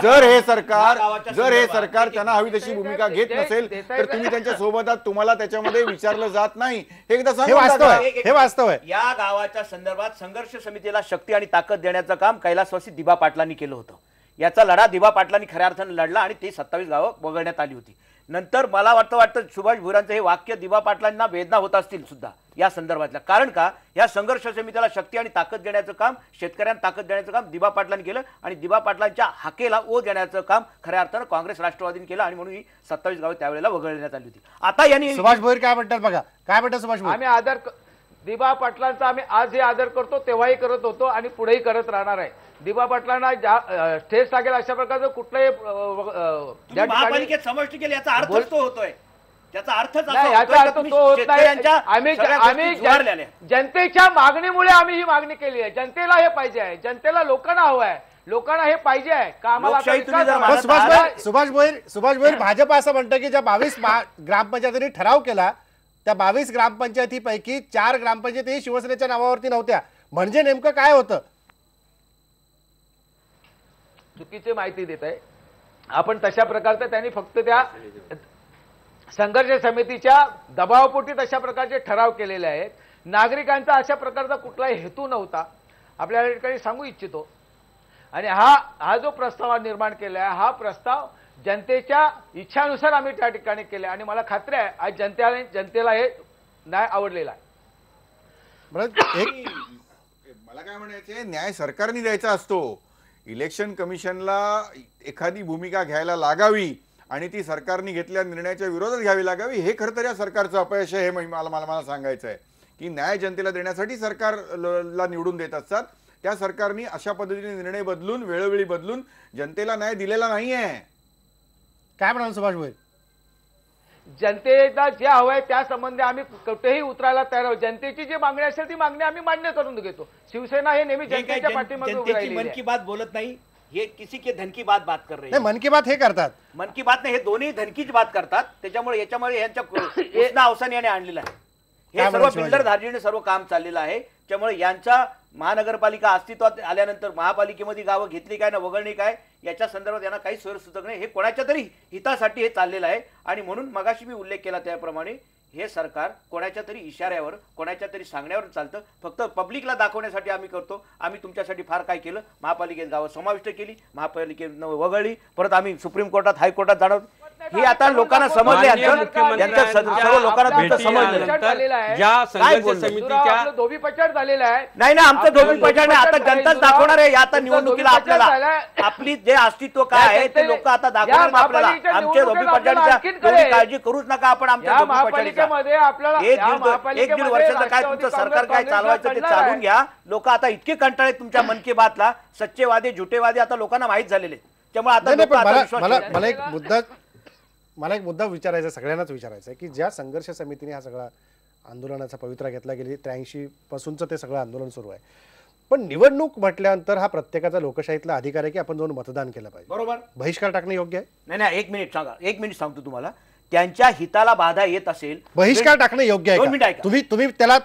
जर हे सरकार त्यांना हवी तशी भूमिका घेत नसेल तर तुम्ही त्यांच्या सोबत तुम्हाला त्याच्यामध्ये विचारलं जात नाही. हे एकदा हे वास्तव आहे. या गावाच्या संदर्भात संघर्ष समितीला शक्ती आणि ताकद देण्याचं काम कैलासवासी दिबा पाटलांनी केलं होतं. याचा लढा दिबा पाटलांनी खऱ्या अर्थाने लढला आणि ती 27 गावं वगळण्यात आली होती. नंतर मला वाटतं सुभाष भुरांचं हे वाक्य दिबा पाटलांना वेदना होत असतील सुद्धा या संदर्भातल्या. कारण का, या संघर्ष समितीला शक्ती आणि ताकद देण्याचं काम, शेतकऱ्यांना ताकद देण्याचं काम दिबा पाटलांनी केलं आणि दिबा पाटलांच्या हाकेला ओ देण्याचं काम खऱ्या अर्थानं काँग्रेस राष्ट्रवादीने केलं आणि म्हणून ही 27 गावं त्यावेळेला वगळण्यात आली होती. आता यांनी सुभाष भोईर काय म्हणतात बघा, काय म्हणतात सुभाष भोईर. आम्ही दिबा पाटलांचा आम्ही आजही आदर करतो, तेव्हाही करत होतो आणि पुढेही करत राहणार आहे. दिबा पाटलांना ठेस लागेल अशा प्रकारचं कुठलंही महापालिकेत समष्टी केली याचा अर्थ तो होतोय. त्याचा अर्थच याचा अर्थ तो होत नाही. आम्ही जनतेच्या मागणीमुळे आम्ही ही मागणी केली आहे. जनतेला हे पाहिजे आहे, जनतेला लोकांना हवं आहे, लोकांना हे पाहिजे आहे का आम्हाला. सुभाष भोईर भाजप असं म्हणतं की ज्या 22 ग्रामपंचायतींनी ठराव केला त्या 22 ग्रामपंचायतीपैकी 4 ग्रामपंचायती शिवसेनेच्या नावावरती नव्हत्या. म्हणजे नेमकं काय होतं? चुकीची माहिती देत आहे आपण. तशा प्रकारचं त्यांनी फक्त त्या संघर्ष समितीच्या दबावापोटी तशा प्रकारचे ठराव केलेले आहेत. नागरिकांचा अशा प्रकारचा कुठलाही हेतू नव्हता आपल्या ठिकाणी सांगू इच्छितो. आणि हा जो प्रस्ताव निर्माण केला आहे, हा प्रस्ताव जनतेच्या इच्छानुसार आम्ही त्या ठिकाणी केले आणि मला खात्री आहे आज जनतेला हे न्याय आवडलेला आहे. मला काय म्हणायचंय, न्याय सरकारने द्यायचा असतो. इलेक्शन कमिशनला एखादी भूमिका घ्यायला लागावी आणि ती सरकारने घेतलेल्या निर्णयाच्या विरोधात घ्यावी लागावी, हे खरं तर या सरकारचं अपयश आहे. हे मला सांगायचं आहे की न्याय जनतेला देण्यासाठी सरकारला निवडून देत असतात. त्या सरकारने अशा पद्धतीने निर्णय बदलून, वेळोवेळी बदलून जनतेला न्याय दिलेला नाहीये. काय म्हणाल सुभाष भोईर? जनतेला जे हवं आहे त्या संबंधी आम्ही कुठेही उतरायला तयार आहोत. जनतेची जी मागणी असेल ती मागणी आम्ही मान्य करून घेतो. शिवसेना हे नेहमी जनतेच्या पाठीमागे उभी राहिलेली आहे. मन की बात बोलत नाही, ये किसी के धन की बात कर रहे हैं. मन की बात हे करतात, मन की बात नाही, हे दोन्ही धनकीच बात करतात. त्याच्यामुळे याच्यामध्ये यांच्या अवसान याने आणलेला आहे. हे सर्व बिल्डर धार्जिणे सर्व काम चाललेलं आहे. त्यामुळे यांचा महानगरपालिका अस्तित्वात आल्यानंतर महापालिकेमध्ये गावं घेतली काय ना वगळणी काय याच्या संदर्भात यांना काही सोयीसुचक नाही. हे कोणाच्या तरी हितासाठी हे चाललेलं आहे. आणि म्हणून मगाशी मी उल्लेख केला त्याप्रमाणे हे सरकार कोणाच्या तरी इशाऱ्यावर, कोणाच्या तरी सांगण्यावर चालतं. फक्त पब्लिकला दाखवण्यासाठी आम्ही करतो. आम्ही तुमच्यासाठी फार काय केलं. महापालिकेत गावं समाविष्ट केली, महापालिकेत वगळली, परत आम्ही सुप्रीम कोर्टात, हायकोर्टात जाणार. हे आता लोकांना समजले, सर्व लोकांना समजलं. धोबीपछाड झालेला आहे. नाही ना, आमचं धोबीपछाड नाही. आता जनताच दाखवणार आहे. आता निवडणुकीला आपल्याला आपली जे अस्तित्व काय आहे ते लोक आता दाखवणार आपल्याला. आमच्या धोबीपछाडच्या काळजी करूच नका आपण. आमच्या एक दीड वर्षाचं काय तुमचं सरकार काय चालवायचं ते चालून घ्या. लोक आता इतके कंटाळे तुमच्या मन की बातला. सच्चेवादी झुटेवादी आता लोकांना माहित झालेले. त्यामुळे आता मला एक मुद्दा विचारायचा, सगळ्यांनाच विचारायचा आहे की ज्या संघर्ष समितीने हा सगळा आंदोलनाचा पवित्रा घेतला, गेली 83 पासूनचं ते सगळं आंदोलन सुरू आहे. पण निवडणूक म्हटल्यानंतर हा प्रत्येकाचा लोकशाहीतला अधिकार आहे की आपण जाऊन मतदान केलं पाहिजे. बरोबर. बहिष्कार टाकणं योग्य आहे? नाही, एक मिनिट सांगा. 1 मिनिट सांगतो तुम्हाला. त्यांच्या हिताला बाधा येत असेल बहिष्कार टाकणं योग्य आहे? तुम्ही त्याला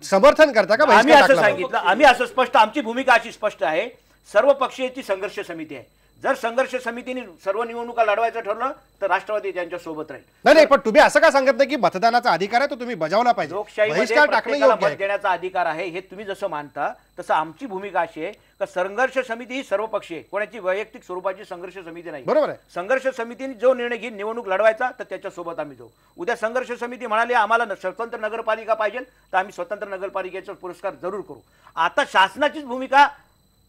समर्थन करता का? आम्ही असं सांगितलं, आम्ही असं स्पष्ट, आमची भूमिका अशी स्पष्ट आहे. सर्व पक्षीयची संघर्ष समिती आहे. जर संघर्ष समितीने सर्व निवडणुका लढवायचं ठरलं तर राष्ट्रवादी त्यांच्या सोबत राहील. नाही, पण तुम्ही असं का सांगत नाही की मतदानाचा अधिकार आहे तो तुम्ही बजावला पाहिजे? लोकशाहीमध्ये प्रत्येकाला मत देण्याचा अधिकार आहे हे तुम्ही जसं मानता तसं आमची भूमिका अशी आहे की संघर्ष समिती ही सर्वपक्षीय, कोणाची वैयक्तिक स्वरूपाची संघर्ष समिती नाही. बरोबर आहे. संघर्ष समितीने जो निर्णय घेईन निवडणूक लढवायचा तर त्याच्यासोबत आम्ही जाऊ. उद्या संघर्ष समिती म्हणाली आम्हाला स्वतंत्र नगरपालिका पाहिजे तर आम्ही स्वतंत्र नगरपालिकेचा पुरस्कार जरूर करू. आता शासनाचीच भूमिका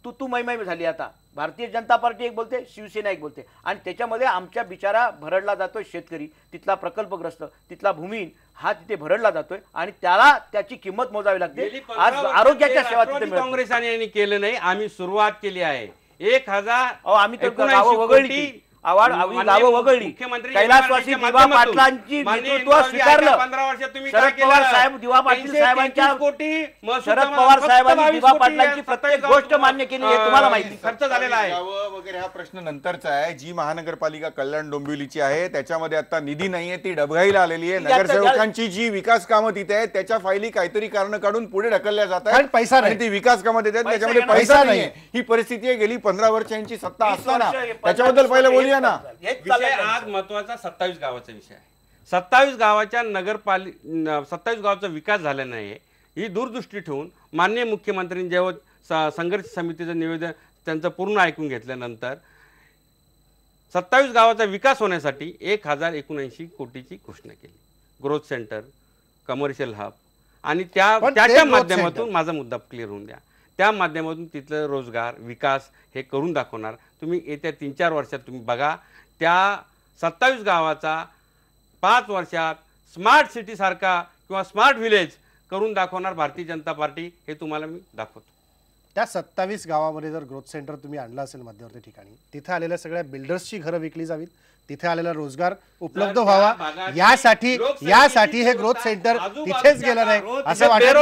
तू मैमै झाली. आता भारतीय जनता पार्टी एक बोलते, शिवसेना एक बोलते आणि त्याच्यामध्ये आमच्या बिचारा भरडला जातोय शेतकरी, तिथला प्रकल्पग्रस्त, तिथला भूमिहीन हा तिथे भरडला जातोय आणि त्याला त्याची किंमत मोजावी लागते. आज आरोग्याच्या सेवा तिथे मिळत. काँग्रेस आणि केलं नाही, आम्ही सुरुवात केली आहे. 1000 आम्ही तर गावं वगळली. आवाड गावं वगळली, मुख्यमंत्री कैलासवासी दिवा पाटलांची नेतृत्व स्वीकारलं. 15 वर्षात तुम्ही शरद पवार साहेब दिवा पाटील साहेबांच्या शरद पवार साहेबांनी दिवा पाटलांची प्रत्येक गोष्ट मान्य केली हे तुम्हाला माहिती. खर्च झालेला आहे वगैरे हा प्रश्न नंतरचा आहे. जी महानगरपालिका कल्याण डोंबिवलीची आहे त्याच्यामध्ये आता निधी नाहीये, ती डबघाईला आलेली आहे. नगरसेवकांची जी विकास कामं तिथे आहेत त्याच्या फायली काहीतरी कारण काढून पुढे ढकलल्या जात आहेत, पैसा नाही, आणि ती विकास कामं देतात त्याच्यामध्ये पैसा नाहीये. ही परिस्थिती आहे. गेली 15 वर्षांची सत्ता असताना त्याच्याबद्दल पहिले बोलूया ना. विषय आज महत्वाचा 27 गावाचा विषय आहे. 27 गावाच्या 27 गावाचा विकास झाला नाही ही दूरदृष्टी ठेवून माननीय मुख्यमंत्र्यांनी जेव्हा संघर्ष समितीचं निवेदन त्यांचं पूर्ण ऐकून घेतल्यानंतर 27 गावाचा विकास होण्यासाठी 1079 कोटीची घोषणा केली. ग्रोथ सेंटर, कमर्शियल हब आणि त्याच्या माध्यमातून माझा मुद्दा क्लिअर होऊन द्या. त्या माध्यमातून तिथलं रोजगार विकास हे करून दाखवणार. तुम्ही येत्या 3-4 वर्षात तुम्ही बघा त्या 27 गावाचा 5 वर्षात स्मार्ट सिटी सारखा किंवा स्मार्ट विलेज करून दाखवणार भारतीय जनता पार्टी. हे तुम्हाला मी दाखवतो. त्या 27 गावामध्ये जर ग्रोथ सेंटर तुम्ही आणलं असेल मध्यवर्ती ठिकाणी, तिथे आलेल्या सगळ्या बिल्डर्सची घरं विकली जावीत, तिथे आलेला रोजगार उपलब्ध व्हावा, यासाठी हे ग्रोथ सेंटर तिथेच गेलं नाही असं वाटत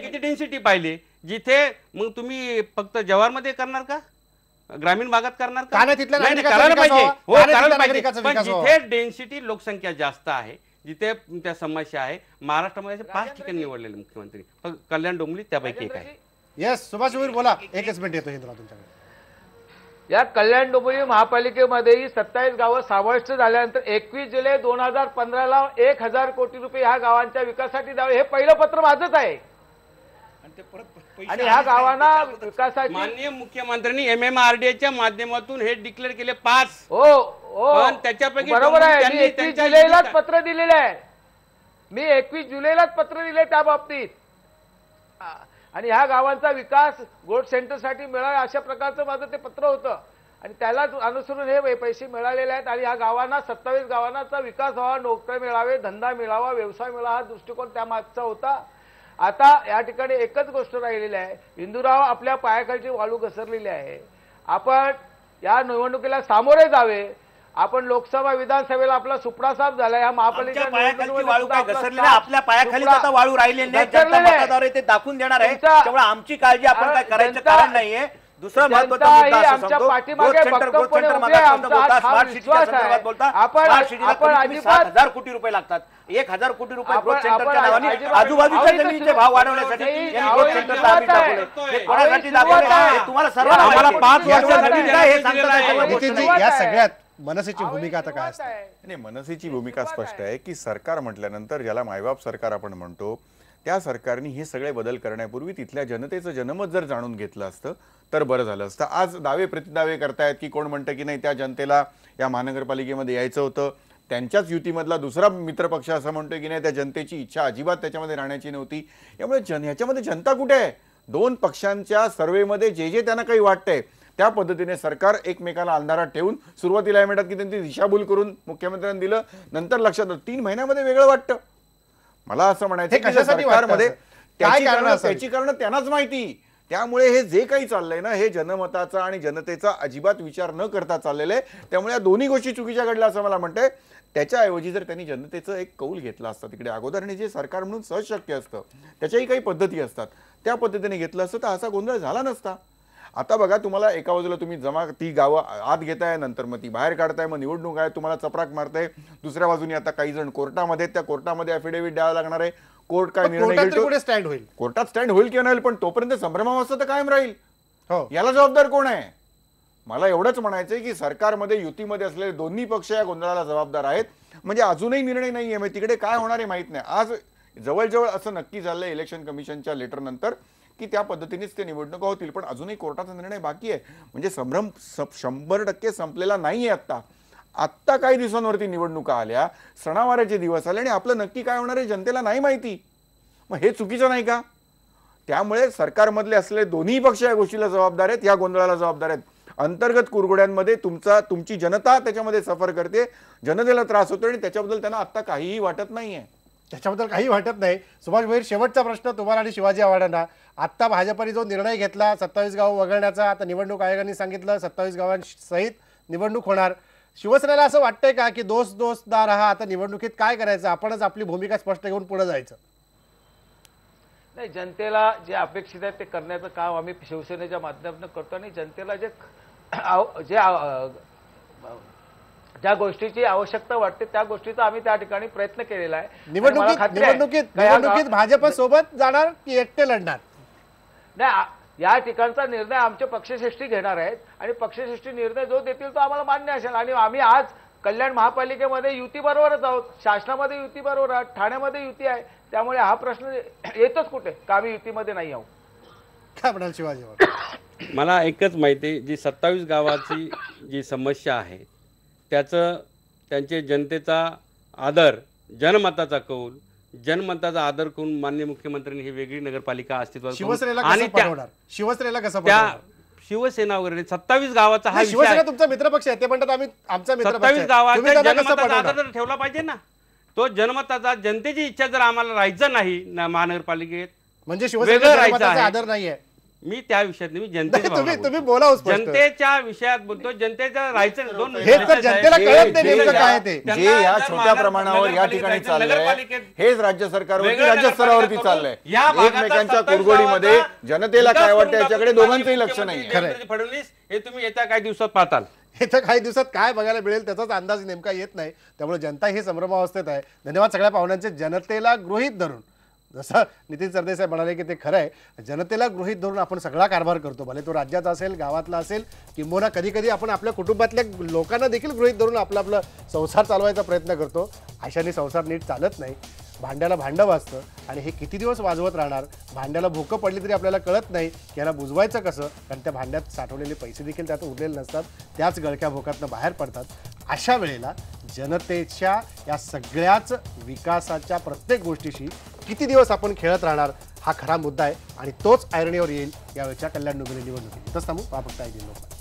किती डेन्सिटी पाहिली जिथे. मग तुम्ही फक्त जवाहरमध्ये करणार का, ग्रामीण भागात करणार का? करायला पाहिजे. हो, करायला पाहिजे. पण जिथे डेन्सिटी लोकसंख्या जास्त आहे, जिथे त्या समस्या आहे, महाराष्ट्रामध्ये 5 ठिकाणी निवडलेले मुख्यमंत्री, कल्याण डोंबिवली त्यापैकी एक आहे. येस, सुभाष भोईर बोला. एकच मिनिट येतो हिंदुरा तुमच्याकडे. या कल्याण डोंबिवली महापालिकेमध्येही 27 गावं समाविष्ट झाल्यानंतर 21 जुलै 2015ला 1000 कोटी रुपये ह्या गावांच्या विकासासाठी द्यावे हे पहिलं पत्र माझंच आहे. आणि ह्या गावांना विकासाची माननीय मुख्यमंत्र्यांनी MMRDAच्या माध्यमातून हे डिक्लेअर केले 5. पण त्याच्यापैकी बरोबर आहे. मी 21 जुलैलाच पत्र दिलेलं आहे. मी 21 जुलैलाच पत्र दिले त्या बाबतीत. आणि ह्या गावांचा विकास ग्रोथ सेंटरसाठी मिळावा अशा प्रकारचं माझं ते पत्र होतं. आणि त्यालाच अनुसरून हे पैसे मिळालेले आहेत. आणि ह्या गावांना 27 गावांचा विकास व्हावा, नोकऱ्या मिळावे, धंदा मिळावा, व्यवसाय मिळावा, हा दृष्टिकोन त्यामागचा होता. आता या ठिकाणी एकच गोष्ट राहिलेली आहे. हिंदूराव आपल्या पायाखालची वाळू घसरलेली आहे. आपण या निवडणुकीला सामोरे जावे. आपण लोकसभा विधानसभेला आपला सुपडा साफ झाला. या महापालिका वाळू काय घसरली नाही, आपल्या पायाखाली आता वाळू राहिलेली नाही. जनता मतदार ते दाखवून देणार आहे. त्यामुळे आमची काळजी आपण काय करायचं कारण नाहीये. दुसरा महत्त्वाचा मुद्दा असं सांगतो, ग्रोथ सेंटर बोलता स्मार्ट सिटीच्या संदर्भात बोलता स्मार्ट सिटीला कमीत 7,000 कोटी रुपये लागतात. 1000 कोटी रुपये ग्रोथ सेंटरच्या नावाने आजूबाजूच्या जमिनीचे भाव वाढवण्यासाठी यांनी ग्रोथ सेंटरचं आम्ही दाखवलंय. हे कोणासाठी दाखवलंय हे तुम्हाला सर्वांना 5 वर्षासाठी हे सांगतात. या सगळ्यात मनसेची भूमिका आता काय असते? नाही, मनसेची भूमिका स्पष्ट आहे की सरकार म्हटल्यानंतर ज्याला मायबाप सरकार आपण म्हणतो त्या सरकारने हे सगळे बदल करण्यापूर्वी तिथल्या जनतेचं जनमत जर जाणून घेतलं असतं तर बरं झालं असतं. आज दावे प्रतिदावे करतायत की कोण म्हणतं की नाही त्या जनतेला या महानगरपालिकेमध्ये यायचं होतं, त्यांच्याच युतीमधला दुसरा मित्रपक्ष असं म्हणतोय की नाही त्या जनतेची इच्छा अजिबात त्याच्यामध्ये राहण्याची नव्हती. यामुळे ह्याच्यामध्ये जनता कुठे आहे? 2 पक्षांच्या सर्वेमध्ये जे त्यांना काही वाटतंय त्या पद्धतीने सरकार एकमेकाला अंधारात ठेवून सुरुवातीला या मिनिटात की त्यांची दिशाभूल करून मुख्यमंत्र्यांनी दिलं, नंतर लक्षात 3 महिन्यामध्ये वेगळं वाटतं. मला असं म्हणायचं की सरकारमध्ये त्याची कारण त्यांनाच माहिती. त्यामुळे हे जे काही चाललंय ना हे जनमताचा आणि जनतेचा अजिबात विचार न करता चाललेलं आहे. त्यामुळे या दोन्ही गोष्टी चुकीच्या घडल्या असं मला म्हणतंय. त्याच्याऐवजी जर त्यांनी जनतेचं एक कौल घेतला असता तिकडे अगोदरने जे सरकार म्हणून सहज शक्य असतं त्याच्याही काही पद्धती असतात त्या पद्धतीने घेतलं असतं तर असा गोंधळ झाला नसता. आता बघा, तुम्हाला एका बाजूला तुम्ही ती गावं आत घेताय, नंतर मग ती बाहेर काढताय, मग निवडणूक आहे, तुम्हाला चपराक मारताय. दुसऱ्या बाजूने आता काही जण कोर्टामध्ये, त्या कोर्टामध्ये अफिडेव्हिट द्यावं लागणार आहे. कोर्ट काय निर्णय घेईल, स्टँड होईल, कोर्टात स्टँड होईल किंवा नाही, पण तोपर्यंत संभ्रमावस्था तर कायम राहील. याला जबाबदार कोण आहे? मला एवढंच म्हणायचंय की सरकारमध्ये युतीमध्ये असलेले दोन्ही पक्ष या गोंधळाला जबाबदार आहेत. म्हणजे अजूनही निर्णय नाहीये, म्हणजे तिकडे काय होणार आहे माहित नाही. आज जवळजवळ असं नक्की झालंय इलेक्शन कमिशनच्या लेटर नंतर की त्या पद्धतीनेच ते निवडणुका होतील, पण अजूनही कोर्टाचा निर्णय बाकी आहे. म्हणजे संभ्रम 100% संपलेला नाहीये. आत्ता काही दिवसांवरती निवडणुका आल्या, सणावाराचे दिवस आले आणि आपलं नक्की काय होणार आहे जनतेला नाही माहिती. मग हे चुकीचं नाही का? त्यामुळे सरकारमधले असलेले दोन्ही पक्ष या गोष्टीला जबाबदार आहेत, या गोंधळाला जबाबदार आहेत. अंतर्गत कुरघोड्यांमध्ये तुमची जनता त्याच्यामध्ये सफर करते, जनतेला त्रास होतो आणि त्याच्याबद्दल त्यांना आत्ता काहीही वाटत नाहीये. त्याच्याबद्दल काही वाटत नाही. सुभाष भोईर, शेवटचा प्रश्न तुम्हाला आणि शिवाजी आव्हाडांना. आत्ता भाजपने जो निर्णय घेतला 27 गाव वगळण्याचा, आता निवडणूक आयोगाने सांगितलं 27 गावांसहित निवडणूक होणार. शिवसेनेला असं वाटतंय का की दोस्त ना रहा, आता निवडणुकीत काय करायचं, आपणच आपली भूमिका स्पष्ट घेऊन पुढे जायचं? नाही, जनतेला जे अपेक्षित आहे ते करण्याचं काम आम्ही शिवसेनेच्या माध्यमातून करतो आणि जनतेला ज्या गोष्टीची आवश्यकता वाटते त्या गोष्टीचा आम्ही त्या ठिकाणी प्रयत्न केलेला आहे. निवडणुकीत भाजप सोबत जाणार की एकटे लढणार? नाही, या ठिकाणचा निर्णय आमचे पक्षश्रेष्ठी घेणार आहेत आणि पक्षश्रेष्ठी निर्णय जो देतील तो आम्हाला मान्य असेल. आणि आम्ही आज कल्याण महापालिकेमध्ये युतीबरोबरच आहोत, शासनामध्ये युतीबरोबर आहोत, ठाण्यामध्ये युती आहे. त्यामुळे हा प्रश्न येतच कुठे का आम्ही युतीमध्ये नाही आहोत. काय म्हणाल शिवाजी? मला एकच माहिती आहे, जी 27 गावाची जी समस्या आहे त्याचं त्यांचे जनतेचा आदर, जनमताचा कौल, जनमताचा आदर करून माननीय मुख्यमंत्र्यांनी ही वेगळी नगरपालिका अस्तित्वात शिवसेनेला कसं त्या शिवसेना वगैरे 27 गावाचा हा शिवसेना तुमचा मित्रपक्ष आहे, ते म्हणतात आम्ही आमचा मित्रपक्ष 27 गावाचा जनमताचा आदर तर ठेवला पाहिजे ना. तो जनमताचा, जनतेची इच्छा जर आम्हाला राहायचं नाही महानगरपालिकेत, म्हणजे शिवसेनेचा आदर नाहीये. मी त्या विषयात मी जनतेच्या तुम्ही बोला, जनतेच्या विषयात बोलतो. जनतेच्या राहायचं जनतेला कळत नाही नेमकं काय ते. जे या छोट्या प्रमाणावर या ठिकाणी चाललंय हेच राज्य सरकारवरती, राज्य स्तरावरती चाललंय. एकमेकांच्या कुरघोडीमध्ये जनतेला काय वाटतं याच्याकडे दोघांचंही लक्ष नाही. फडणवीस हे तुम्ही येत्या काही दिवसात पाहताल. येत्या काही दिवसात काय बघायला मिळेल त्याचाच अंदाज नेमका येत नाही. त्यामुळे जनता ही संभ्रमावस्थेत आहे. धन्यवाद सगळ्या पाहुण्यांचे. जनतेला गृहीत धरून, जसं नितीन सरदेसाई म्हणाले की ते खरं आहे, जनतेला गृहीत धरून आपण सगळा कारभार करतो. भले तो राज्याचा असेल, गावातला असेल, किंबहुना कधी कधी आपण आपल्या कुटुंबातल्या लोकांना देखील गृहीत धरून आपला संसार चालवायचा प्रयत्न करतो. अशाने संसार नीट चालत नाही. भांड्याला भांडं वाजतं आणि हे किती दिवस वाजवत राहणार. भांड्याला भूकं पडली तरी आपल्याला कळत नाही की याला बुजवायचं कसं, कारण त्या भांड्यात साठवलेले पैसे देखील त्यात उरलेले नसतात, त्याच गळक्या भोकातनं बाहेर पडतात. अशा वेळेला जनतेच्या या सगळ्याच विकासाच्या प्रत्येक गोष्टीशी किती दिवस आपण खेळत राहणार हा खरा मुद्दा आहे आणि तोच ऐरणीवर येईल यावेळच्या कल्याण डोंबिवली निवडणुकीत. इथंच थांबू. फक्त ऐकून